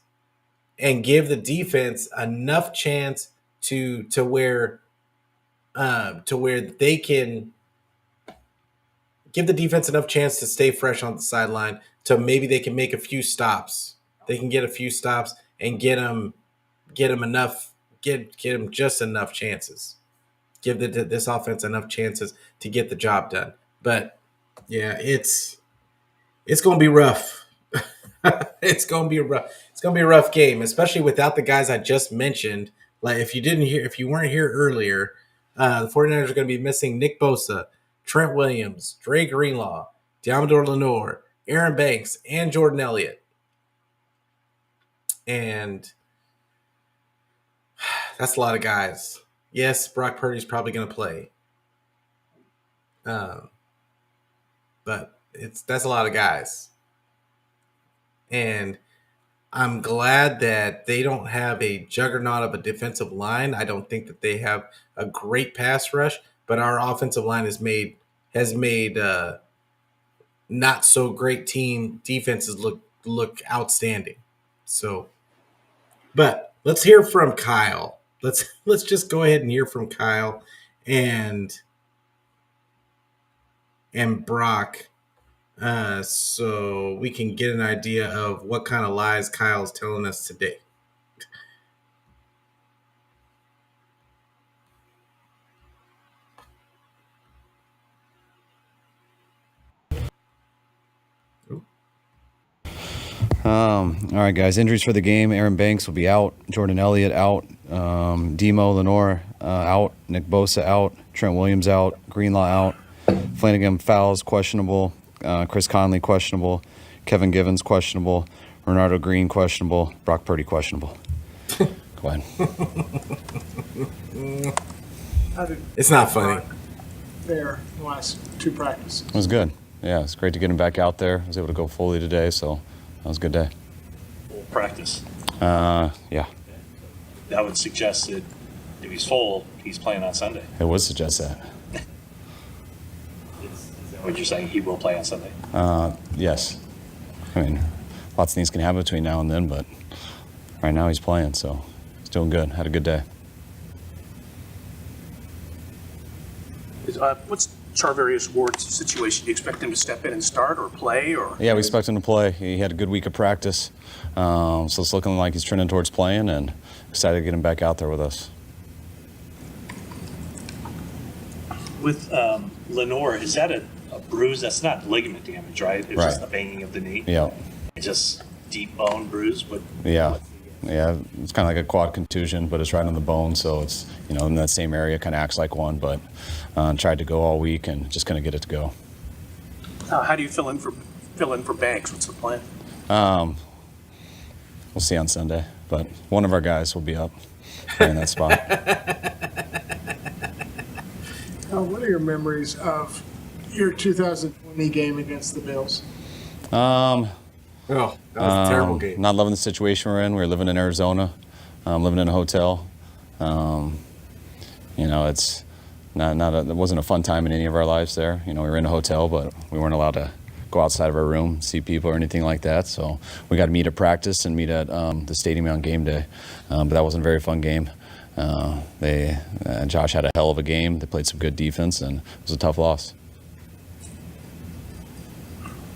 and give the defense enough chance to where they can give the defense enough chance to stay fresh on the sideline, to maybe they can make a few stops. They can get a few stops and get them just enough chances. Give this offense enough chances to get the job done. But yeah, it's going to be rough. It's going to be a rough game, especially without the guys I just mentioned. Like if you weren't here earlier, the 49ers are going to be missing Nick Bosa, Trent Williams, Dre Greenlaw, Diamador Lenore, Aaron Banks, and Jordan Elliott. And that's a lot of guys. Yes, Brock Purdy's probably going to play. But that's a lot of guys. And I'm glad that they don't have a juggernaut of a defensive line. I don't think that they have a great pass rush, but our offensive line has made not so great team defenses look outstanding. So, but let's hear from Kyle. Let's just go ahead and hear from Kyle and Brock, so we can get an idea of what kind of lies Kyle's telling us today. All right, guys. Injuries for the game. Aaron Banks will be out. Jordan Elliott out. Demo Lenore out. Nick Bosa out. Trent Williams out. Greenlaw out. Flanagan Fowles questionable. Chris Conley questionable. Kevin Givens questionable. Renardo Green questionable. Brock Purdy questionable. Go ahead. It's not funny. There, the last two practices. It was good. Yeah, it's great to get him back out there. I was able to go fully today, so that was a good day. Full practice. Yeah. That would suggest that if he's full, he's playing on Sunday. It would suggest that. Is that what you're saying? He will play on Sunday? Yes. I mean, lots of things can happen between now and then, but right now he's playing, so he's doing good. Had a good day. What's Charvarius Ward's situation? Do you expect him to step in and start or play? Or Yeah, we expect him to play. He had a good week of practice, so it's looking like he's trending towards playing, and excited to get him back out there with us. With Lenore, is that a bruise? That's not ligament damage, right? It's Right. just the banging of the knee? Yeah. It's just deep bone bruise? But Yeah. Yeah, it's kind of like a quad contusion, but it's right on the bone, so it's, in that same area, kind of acts like one, but tried to go all week and just couldn't get it to go. how do you fill in for Banks? What's the plan? We'll see on Sunday, but one of our guys will be up playing that spot. What are your memories of your 2020 game against the Bills? Oh, that was a terrible game. Not loving the situation we're in. We were living in Arizona, living in a hotel. It's it wasn't a fun time in any of our lives there. We were in a hotel, but we weren't allowed to go outside of our room, see people or anything like that. So we got to meet at practice and meet at the stadium on game day. But that wasn't a very fun game. Josh had a hell of a game. They played some good defense, and it was a tough loss.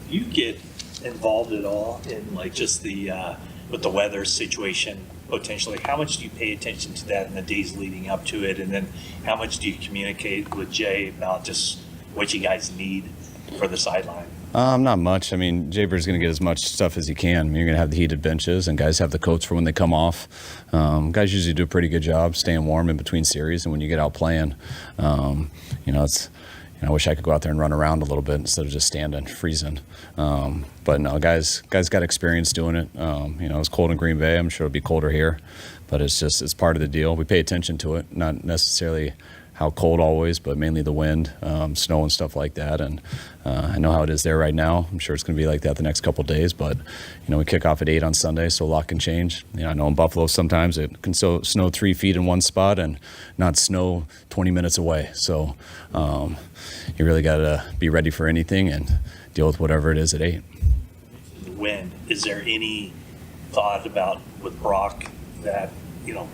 You get involved at all in like just the with the weather situation potentially? How much do you pay attention to that in the days leading up to it, and then how much do you communicate with Jay about just what you guys need for the sideline? Not much. I mean, Jaber's going to get as much stuff as he can. I mean, you're going to have the heated benches, and guys have the coats for when they come off. Guys usually do a pretty good job staying warm in between series, and when you get out playing, it's. I wish I could go out there and run around a little bit instead of just standing, freezing. But no, guys got experience doing it. It was cold in Green Bay. I'm sure it'll be colder here, but it's part of the deal. We pay attention to it, not necessarily how cold always, but mainly the wind, snow and stuff like that. And I know how it is there right now. I'm sure it's going to be like that the next couple of days. But we kick off at 8 on Sunday, so a lot can change. I know in Buffalo sometimes it can snow 3 feet in one spot and not snow 20 minutes away. So you really got to be ready for anything and deal with whatever it is at 8. The wind. Is there any thought about with Brock that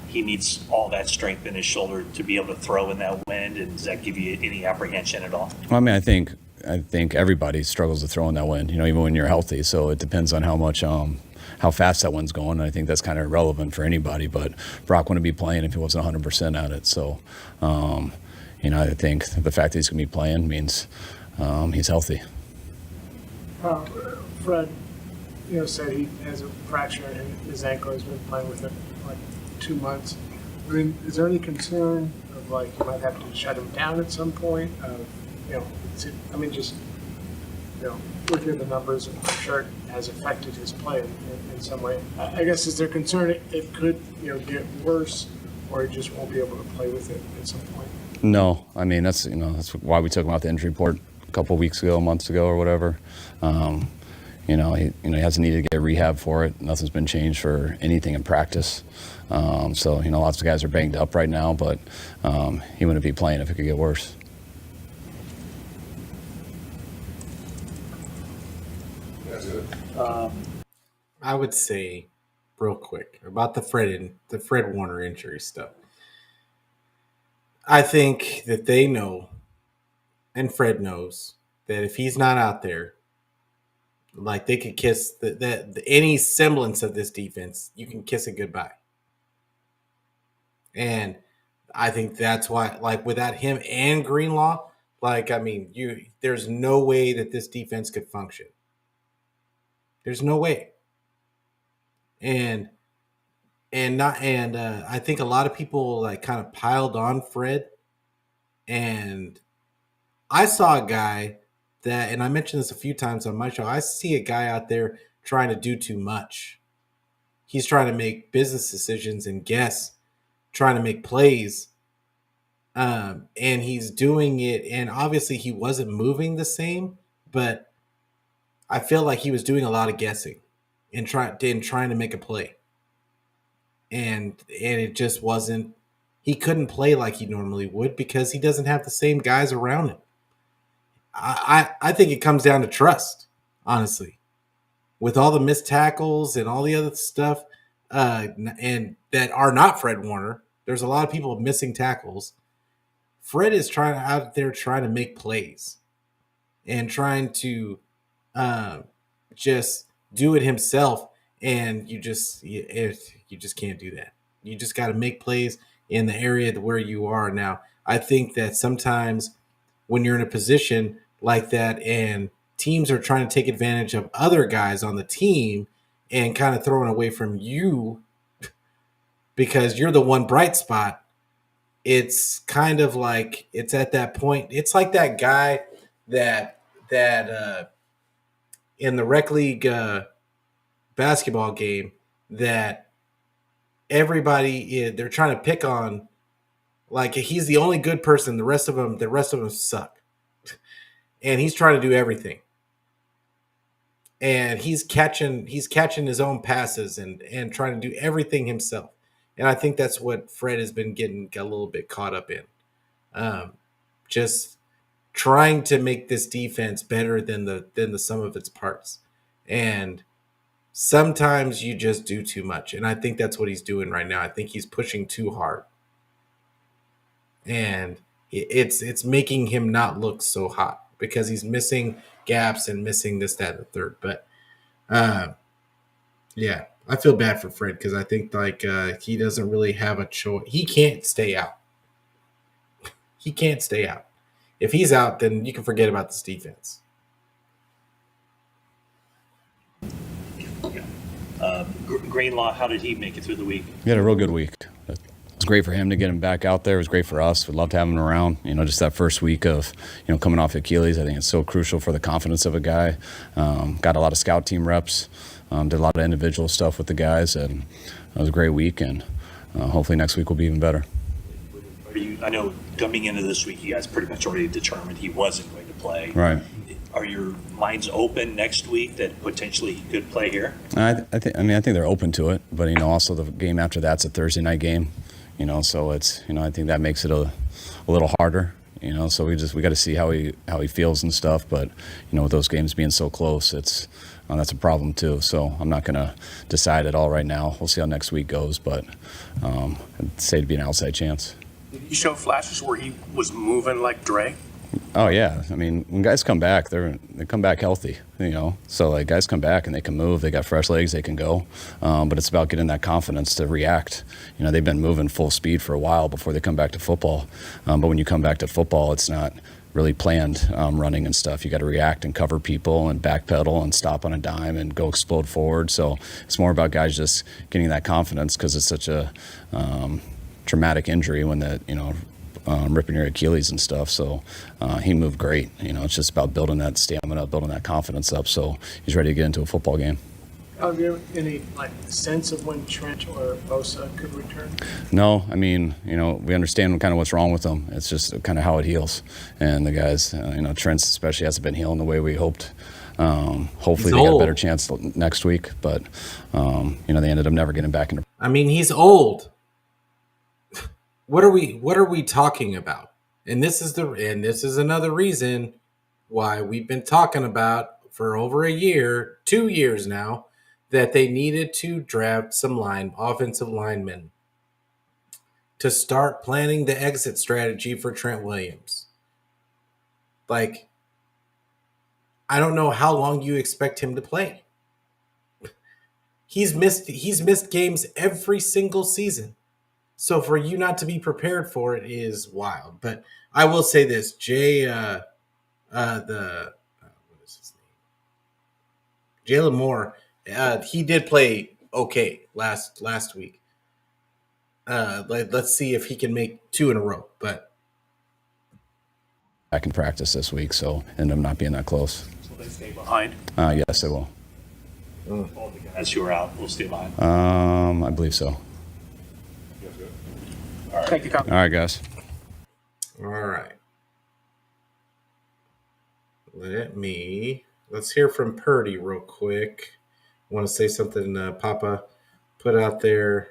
he needs all that strength in his shoulder to be able to throw in that wind, and does that give you any apprehension at all? Well, I mean, I think everybody struggles to throw in that wind, even when you're healthy. So it depends on how much, how fast that wind's going. And I think that's kind of irrelevant for anybody. But Brock wouldn't be playing if he wasn't 100% at it. So, I think the fact that he's going to be playing means he's healthy. Fred, said he has a fracture in his ankle. He's been playing with it like 2 months. I mean, is there any concern of like you might have to shut him down at some point? Looking at the numbers, I'm sure it has affected his play in some way. I guess is there concern it could get worse, or he just won't be able to play with it at some point? No, I mean that's why we took him out the injury report a couple of months ago or whatever. He hasn't needed to get rehab for it. Nothing's been changed for anything in practice. Lots of guys are banged up right now, but he wouldn't be playing if it could get worse. I would say, real quick, about the Fred Warner injury stuff. I think that they know, and Fred knows, that if he's not out there, like they could kiss any semblance of this defense, you can kiss it goodbye. And I think that's why, like, without him and Greenlaw, there's no way that this defense could function. There's no way. And I think a lot of people like kind of piled on Fred, and I saw a guy that, and I mentioned this a few times on my show, I see a guy out there trying to do too much. He's trying to make business decisions and guess, trying to make plays, and he's doing it, and obviously he wasn't moving the same, but I feel like he was doing a lot of guessing and trying to make a play. And it just wasn't, he couldn't play like he normally would because he doesn't have the same guys around him. I think it comes down to trust, honestly. With all the missed tackles and all the other stuff, and that are not Fred Warner, there's a lot of people missing tackles. Fred is out there trying to make plays and trying to just do it himself, and you just can't do that. You just got to make plays in the area where you are now. I think that sometimes when you're in a position like that and teams are trying to take advantage of other guys on the team and kind of throwing away from you because you're the one bright spot, it's kind of like it's at that point. It's like that guy that in the rec league basketball game that everybody they're trying to pick on, like he's the only good person. The rest of them suck, and he's trying to do everything. And he's catching his own passes and trying to do everything himself. And I think that's what Fred has been getting a little bit caught up in. Just trying to make this defense better than the sum of its parts. And sometimes you just do too much. And I think that's what he's doing right now. I think he's pushing too hard. And it's making him not look so hot because he's missing gaps and missing this, that, and the third. But yeah, I feel bad for Fred because I think he doesn't really have a choice. He can't stay out. He can't stay out. If he's out, then you can forget about this defense. Greenlaw, how did he make it through the week? He had a real good week. It was great for him to get him back out there. It was great for us. We loved having him around. Just that first week of, coming off Achilles, I think it's so crucial for the confidence of a guy. Got a lot of scout team reps, did a lot of individual stuff with the guys, and it was a great week, and hopefully next week will be even better. I know coming into this week, you guys pretty much already determined he wasn't going to play. Right. Are your minds open next week that potentially he could play here? I think they're open to it, but also the game after that's a Thursday night game, so it's I think that makes it a little harder, so we got to see how he feels and stuff, but with those games being so close, it's that's a problem too. So I'm not going to decide at all right now. We'll see how next week goes, but I'd say it'd be an outside chance. Did he show flashes where he was moving like Dre? Oh yeah, when guys come back, they come back healthy, So guys come back and they can move. They got fresh legs, they can go. But it's about getting that confidence to react. They've been moving full speed for a while before they come back to football. But when you come back to football, it's not really planned running and stuff. You got to react and cover people and backpedal and stop on a dime and go explode forward. So it's more about guys just getting that confidence because it's such a traumatic injury when ripping your Achilles and stuff. So he moved great. It's just about building that stamina, building that confidence up. So he's ready to get into a football game. Have you any sense of when Trent or Bosa could return? No, we understand kind of what's wrong with them. It's just kind of how it heals. And the guys, Trent especially hasn't been healing the way we hoped. Hopefully they got a better chance next week, but they ended up never getting back into. He's old. What are we talking about? And this is another reason why we've been talking about for over a year, 2 years now, that they needed to draft some offensive linemen to start planning the exit strategy for Trent Williams. I don't know how long you expect him to play. He's missed games every single season. So for you not to be prepared for it is wild. But I will say this, Jay, what is his name? Jalen Moore, he did play okay last week. Let's see if he can make 2 in a row. But back in practice this week, so ended up not being that close. Will they stay behind? Yes, they will. All the guys who are out will stay behind. I believe so. All right. Thank you, Kyle. All right, guys. all right. Let's hear from Purdy real quick. I want to say something Papa put out there.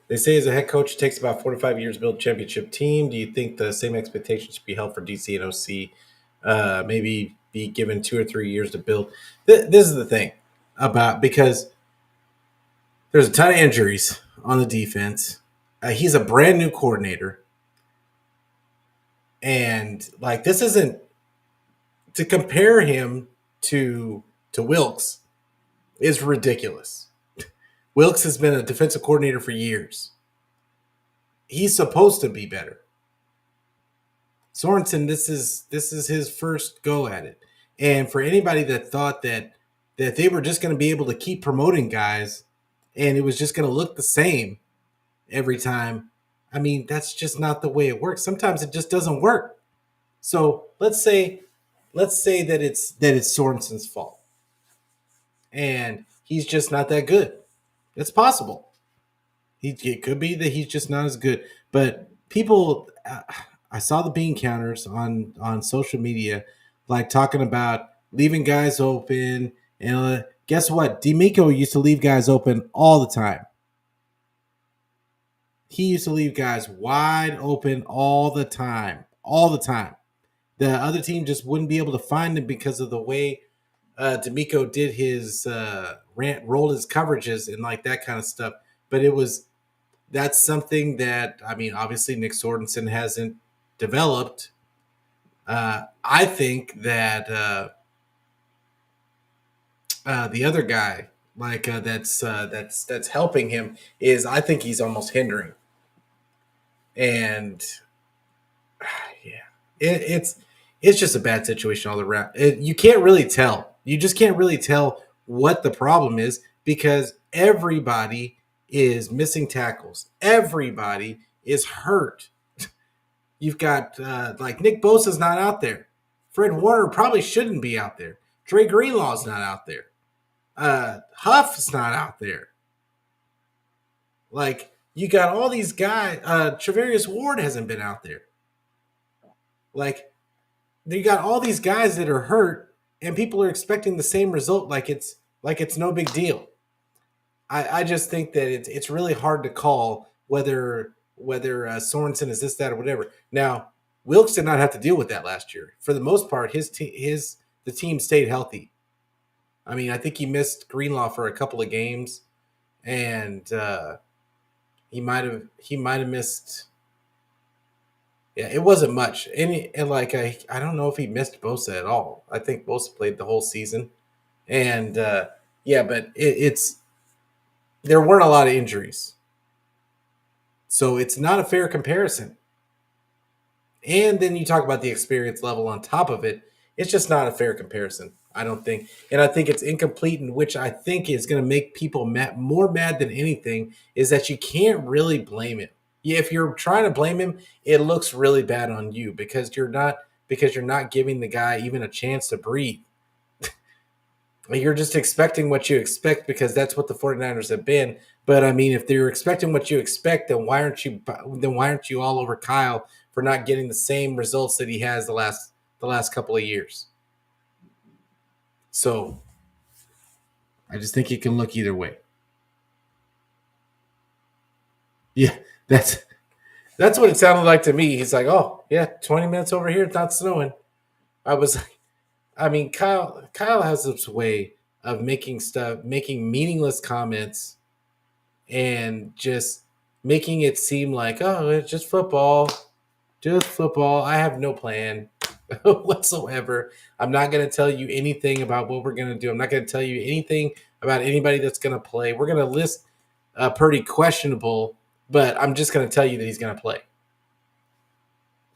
They say as a head coach, it takes about 4 to 5 years to build a championship team. Do you think the same expectations should be held for DC and OC? Maybe be given 2 or 3 years to build. This is the thing because there's a ton of injuries on the defense. He's a brand new coordinator. And this isn't to compare him to Wilkes is ridiculous. Wilkes has been a defensive coordinator for years. He's supposed to be better. Sorensen, this is his first go at it. And for anybody that thought that they were just going to be able to keep promoting guys and it was just going to look the same every time, that's just not the way it works. Sometimes it just doesn't work. So let's say that it's Sorensen's fault. And he's just not that good. It's possible. It could be that he's just not as good. But people, I saw the bean counters on social media, talking about leaving guys open and guess what? D'Amico used to leave guys open all the time. He used to leave guys wide open all the time. All the time. The other team just wouldn't be able to find him because of the way D'Amico did his rolled his coverages and like that kind of stuff. But that's something that, I mean, obviously Nick Sorensen hasn't developed. I think that the other guy, like that's helping him, is I think he's almost hindering. And yeah, it's just a bad situation all around. You can't really tell. You just can't really tell what the problem is because everybody is missing tackles. Everybody is hurt. You've got like Nick Bosa's not out there. Fred Warner probably shouldn't be out there. Dre Greenlaw's not out there. Huff's not out there. Like you got all these guys. Travarius Ward hasn't been out there. Like you got all these guys that are hurt, and people are expecting the same result. Like it's no big deal. I just think that it's really hard to call whether Sorensen is this, that, or whatever. Now, Wilkes did not have to deal with that last year. For the most part, the team stayed healthy. I mean, I think he missed Greenlaw for a couple of games, and he might have missed. Yeah, it wasn't much. And like I don't know if he missed Bosa at all. I think Bosa played the whole season, and yeah, but it's there weren't a lot of injuries, so it's not a fair comparison. And then you talk about the experience level on top of it. It's just not a fair comparison, I don't think. And I think it's incomplete, in which I think is going to make people more mad than anything, is that you can't really blame him. If you're trying to blame him, it looks really bad on you because you're not giving the guy even a chance to breathe. You're just expecting what you expect because that's what the 49ers have been. But I mean, if they're expecting what you expect, then why aren't you all over Kyle for not getting the same results that he has the last couple of years? So I just think it can look either way. Yeah, that's what it sounded like to me. He's like, "Oh, yeah, 20 minutes over here, it's not snowing." I was like, I mean, Kyle has this way of making meaningless comments and just making it seem like, oh, it's just football. I have no plan whatsoever. I'm not going to tell you anything about what we're going to do. I'm not going to tell you anything about anybody that's going to play. We're going to list Purdy questionable, but I'm just going to tell you that he's going to play.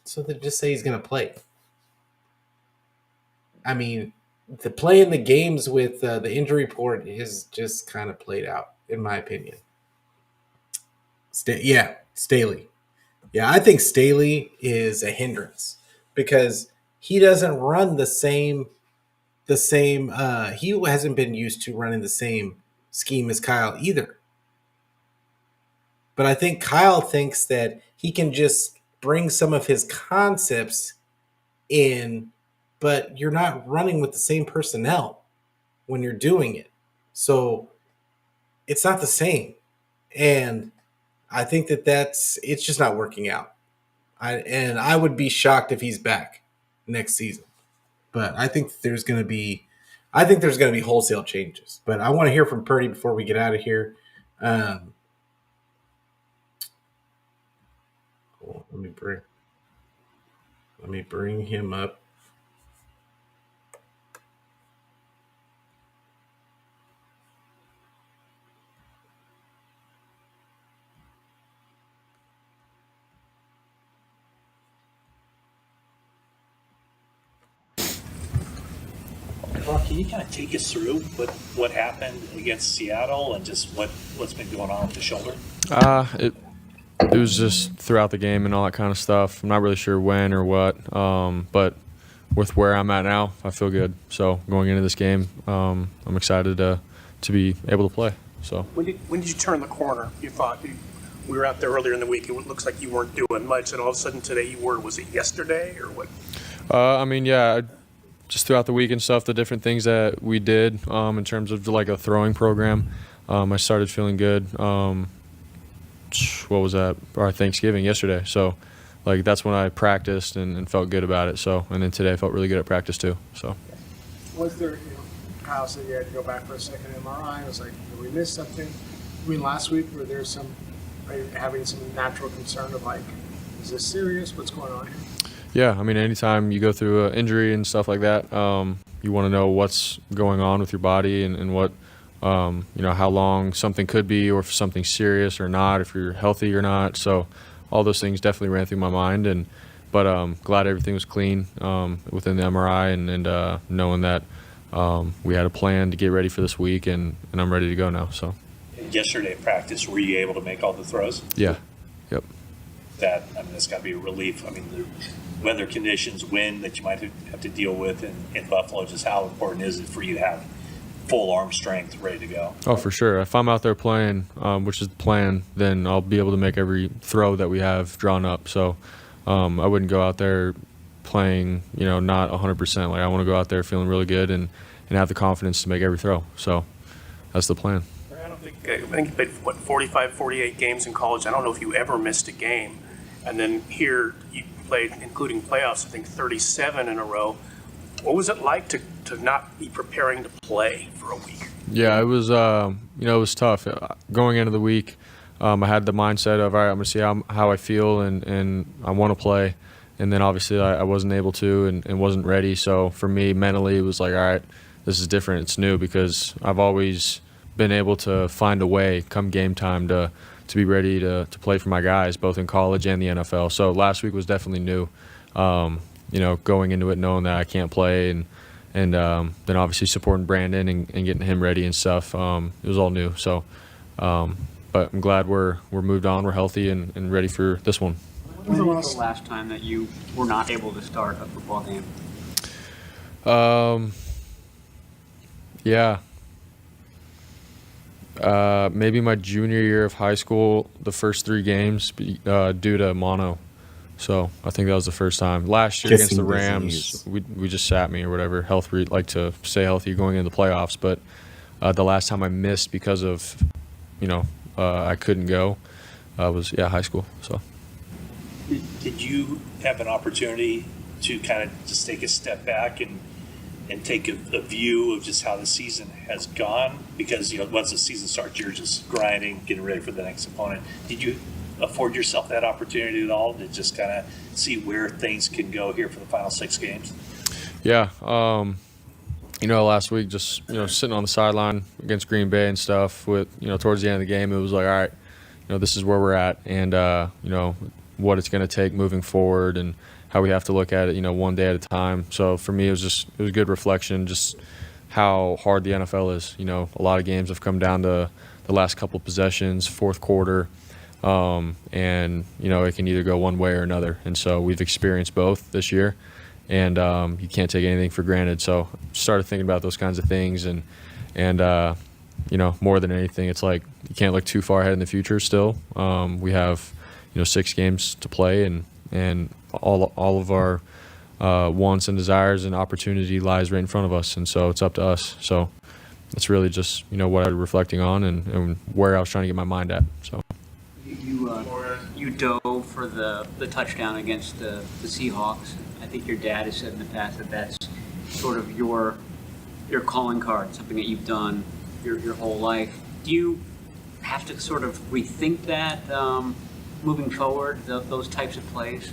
So they just say he's going to play. I mean, the playing the games with the injury report is just kind of played out, in my opinion. Staley. Yeah, I think Staley is a hindrance because he doesn't run the same. He hasn't been used to running the same scheme as Kyle either. But I think Kyle thinks that he can just bring some of his concepts in, but you're not running with the same personnel when you're doing it. So it's not the same. And I think it's just not working out. I would be shocked if he's back next season. But I think there's going to be wholesale changes. But I want to hear from Purdy before we get out of here. Let me bring him up. Well, can you kind of take us through what happened against Seattle and just what's been going on with the shoulder? It was just throughout the game and all that kind of stuff. I'm not really sure when or what, but with where I'm at now, I feel good. So going into this game, I'm excited to be able to play. So When did you turn the corner? You thought we were out there earlier in the week. It looks like you weren't doing much, and all of a sudden today you were. Was it yesterday or what? I mean, yeah, just throughout the week and stuff, the different things that we did in terms of like a throwing program, I started feeling good. What was that? Our Thanksgiving yesterday. So, like that's when I practiced and felt good about it. So, and then today I felt really good at practice too. So. Was there, Kyle said you had to go back for a second MRI. I was like, did we miss something? I mean, last week, are you having some natural concern of like, is this serious? What's going on here? Yeah, I mean, anytime you go through an injury and stuff like that, you want to know what's going on with your body and what, how long something could be, or if something's serious or not, if you're healthy or not. So all those things definitely ran through my mind, but glad everything was clean within the MRI and knowing that we had a plan to get ready for this week, and I'm ready to go now. So Yesterday practice, were you able to make all the throws? yeah, yep. That's got to be a relief. I mean, the weather conditions, wind that you might have to deal with in Buffalo, just how important is it for you to have full arm strength ready to go? Oh, for sure. If I'm out there playing, which is the plan, then I'll be able to make every throw that we have drawn up. So I wouldn't go out there playing, not 100%. Like I want to go out there feeling really good and have the confidence to make every throw. So that's the plan. I think you played, 45, 48 games in college. I don't know if you ever missed a game. And then here you played, including playoffs, I think 37 in a row. What was it like to not be preparing to play for a week? Yeah, it was, it was tough. Going into the week, I had the mindset of, all right, I'm going to see how I feel and I want to play. And then obviously I wasn't able to and wasn't ready. So for me, mentally, it was like, all right, this is different. It's new because I've always been able to find a way come game time to be ready to play for my guys, both in college and the NFL. So last week was definitely new, going into it knowing that I can't play and then obviously supporting Brandon and getting him ready and stuff. It was all new. So, but I'm glad we're moved on, we're healthy and ready for this one. When was the last time that you were not able to start a football game? Yeah. Maybe my junior year of high school, the first 3 games due to mono. So I think that was the first time. Last year against the Rams, we just sat me or whatever. Like to stay healthy going into the playoffs. But the last time I missed because of, I couldn't go, was high school. So. Did you have an opportunity to kind of just take a step back and take a view of just how the season has gone? Because, once the season starts, you're just grinding, getting ready for the next opponent. Did you afford yourself that opportunity at all to just kind of see where things can go here for the final 6 games? Yeah. Last week, just, sitting on the sideline against Green Bay and stuff with, towards the end of the game, it was like, all right, this is where we're at and, what it's going to take moving forward and how we have to look at it, one day at a time. So for me, it was good reflection, just how hard the NFL is. A lot of games have come down to the last couple of possessions, fourth quarter, and, it can either go one way or another. And so we've experienced both this year, and you can't take anything for granted. So started thinking about those kinds of things and more than anything, it's like you can't look too far ahead in the future still. We have, 6 games to play and all of our wants and desires and opportunity lies right in front of us, and so it's up to us. So it's really just what I was reflecting on and where I was trying to get my mind at. So you dove for the touchdown against the Seahawks. I think your dad has said in the past that that's sort of your calling card, something that you've done your whole life. Do you have to sort of rethink that moving forward, those types of plays?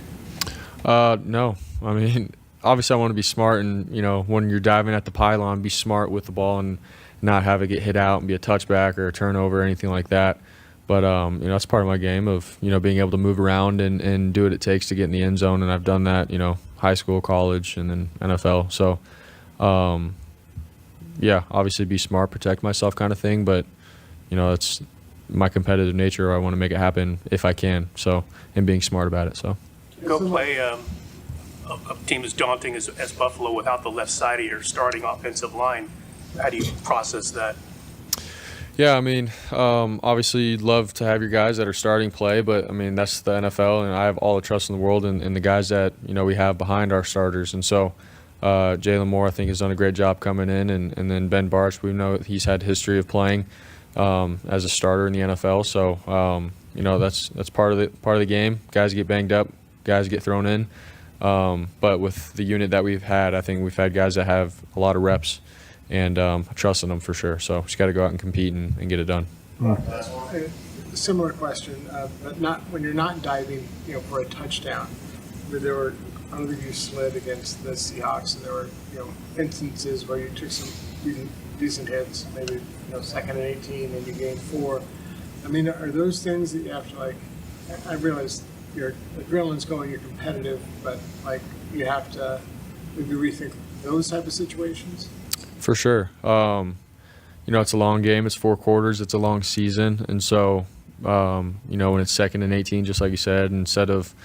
No. I mean, obviously I want to be smart and, when you're diving at the pylon, be smart with the ball and not have it get hit out and be a touchback or a turnover or anything like that. But, that's part of my game of, being able to move around and do what it takes to get in the end zone. And I've done that, high school, college, and then NFL. So, obviously be smart, protect myself kind of thing. But, it's my competitive nature. I want to make it happen if I can. So, and being smart about it. So. Go play a team as daunting as Buffalo without the left side of your starting offensive line. How do you process that? Yeah, I mean, obviously you'd love to have your guys that are starting play, but, I mean, that's the NFL, and I have all the trust in the world in the guys that, we have behind our starters. And so Jalen Moore, I think, has done a great job coming in, and then Ben Barch, we know he's had history of playing as a starter in the NFL. So that's part of the game. Guys get banged up, guys get thrown in. But with the unit that we've had, I think we've had guys that have a lot of reps, and trusting them for sure. So just got to go out and compete and get it done. Similar question, but not when you're not diving, for a touchdown. There were, I don't think you slid against the Seahawks, and there were, instances where you took some decent hits, maybe, 2nd and 18, and you gained 4. I mean, are those things that you have to, I realize your adrenaline's going, you're competitive, but, you have to maybe rethink those type of situations? For sure. It's a long game. It's 4 quarters. It's a long season. And so, when it's 2nd and 18, just like you said, instead of,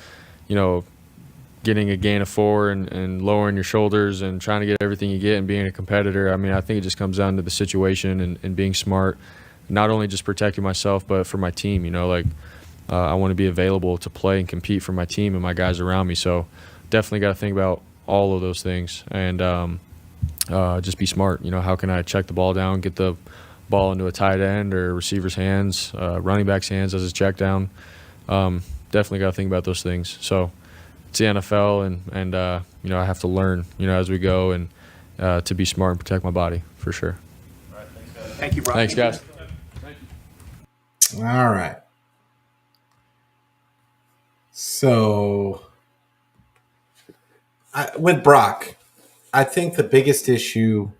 getting a gain of 4 and lowering your shoulders and trying to get everything you get and being a competitor, I mean, I think it just comes down to the situation and being smart, not only just protecting myself, but for my team. I want to be available to play and compete for my team and my guys around me. So definitely got to think about all of those things and just be smart. How can I check the ball down, get the ball into a tight end or receiver's hands, running back's hands as a check down. Definitely got to think about those things. So it's the NFL, and I have to learn, as we go, and to be smart and protect my body for sure. All right, thank you, Brian. Thanks, guys. All right. So, with Brock, I think the biggest issue,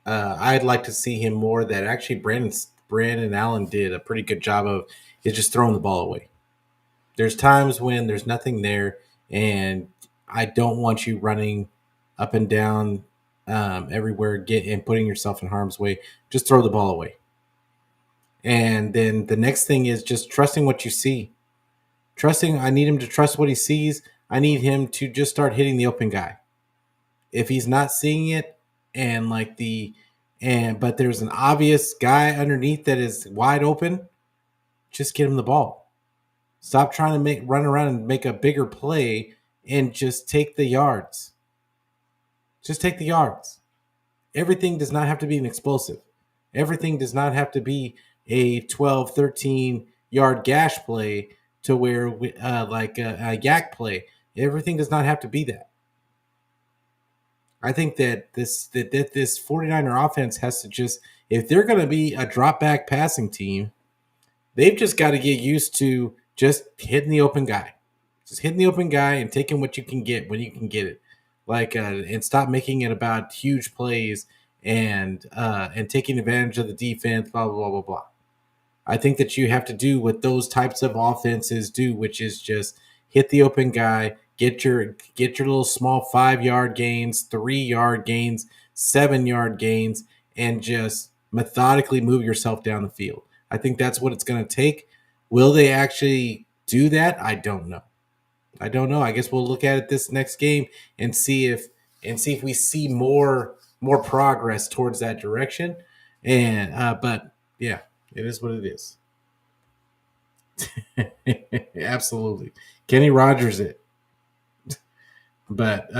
I'd like to see him more that actually Brandon Allen did a pretty good job of, is just throwing the ball away. There's times when there's nothing there, and I don't want you running up and down everywhere and putting yourself in harm's way. Just throw the ball away. And then the next thing is just trusting what you see. I need him to trust what he sees. I need him to just start hitting the open guy. If he's not seeing it but there's an obvious guy underneath that is wide open, just get him the ball. Stop trying to run around and make a bigger play and just take the yards. Just take the yards. Everything does not have to be an explosive. Everything does not have to be a 12, 13-yard gash play to where a yak play. Everything does not have to be that. I think that this 49er offense has to just, if they're going to be a drop back passing team, they've just got to get used to just hitting the open guy. Just hitting the open guy and taking what you can get when you can get it. And stop making it about huge plays and taking advantage of the defense, blah, blah, blah, blah, blah. I think that you have to do what those types of offenses do, which is just hit the open guy, get your little small 5-yard gains, 3-yard gains, 7-yard gains, and just methodically move yourself down the field. I think that's what it's going to take. Will they actually do that? I don't know. I guess we'll look at it this next game and see if we see more progress towards that direction. And but yeah, it is what it is. Absolutely. Kenny Rogers it. But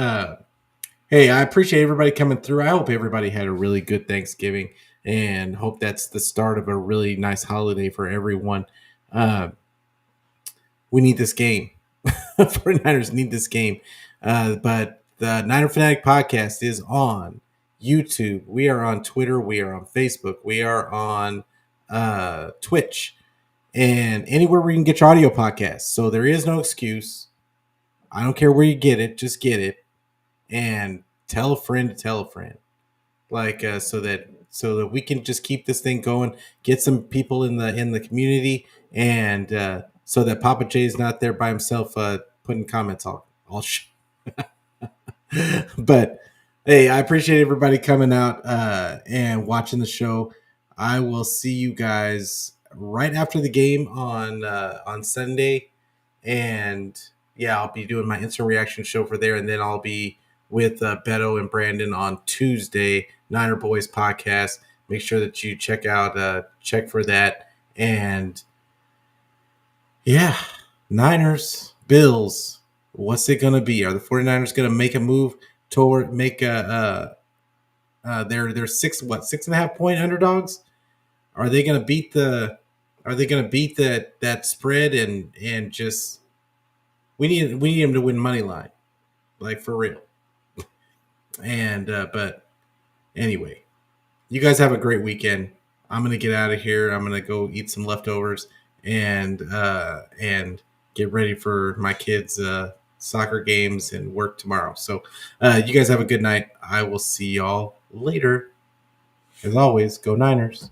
hey, I appreciate everybody coming through. I hope everybody had a really good Thanksgiving and hope that's the start of a really nice holiday for everyone. We need this game. 49ers need this game. But the Niner Fanatic Podcast is on YouTube. We are on Twitter. We are on Facebook. We are on Twitch. And anywhere where you can get your audio podcasts. So there is no excuse. I don't care where you get it. Just get it. And tell a friend to tell a friend. So that we can just keep this thing going. Get some people in the community. And so that Papa J is not there by himself putting comments all But hey, I appreciate everybody coming out and watching the show. I will see you guys right after the game on Sunday, and yeah, I'll be doing my instant reaction show for there, and then I'll be with Beto and Brandon on Tuesday, Niner Boys podcast. Make sure that you check for that, and yeah, Niners, Bills. What's it going to be? Are the 49ers going to make a move toward make a they're 6.5 point underdogs. Are they going to beat the? Are they going to beat that spread and just we need them to win money line, like for real. And but anyway, you guys have a great weekend. I'm gonna get out of here. I'm gonna go eat some leftovers and get ready for my kids' soccer games and work tomorrow. So you guys have a good night. I will see y'all later. As always, go Niners.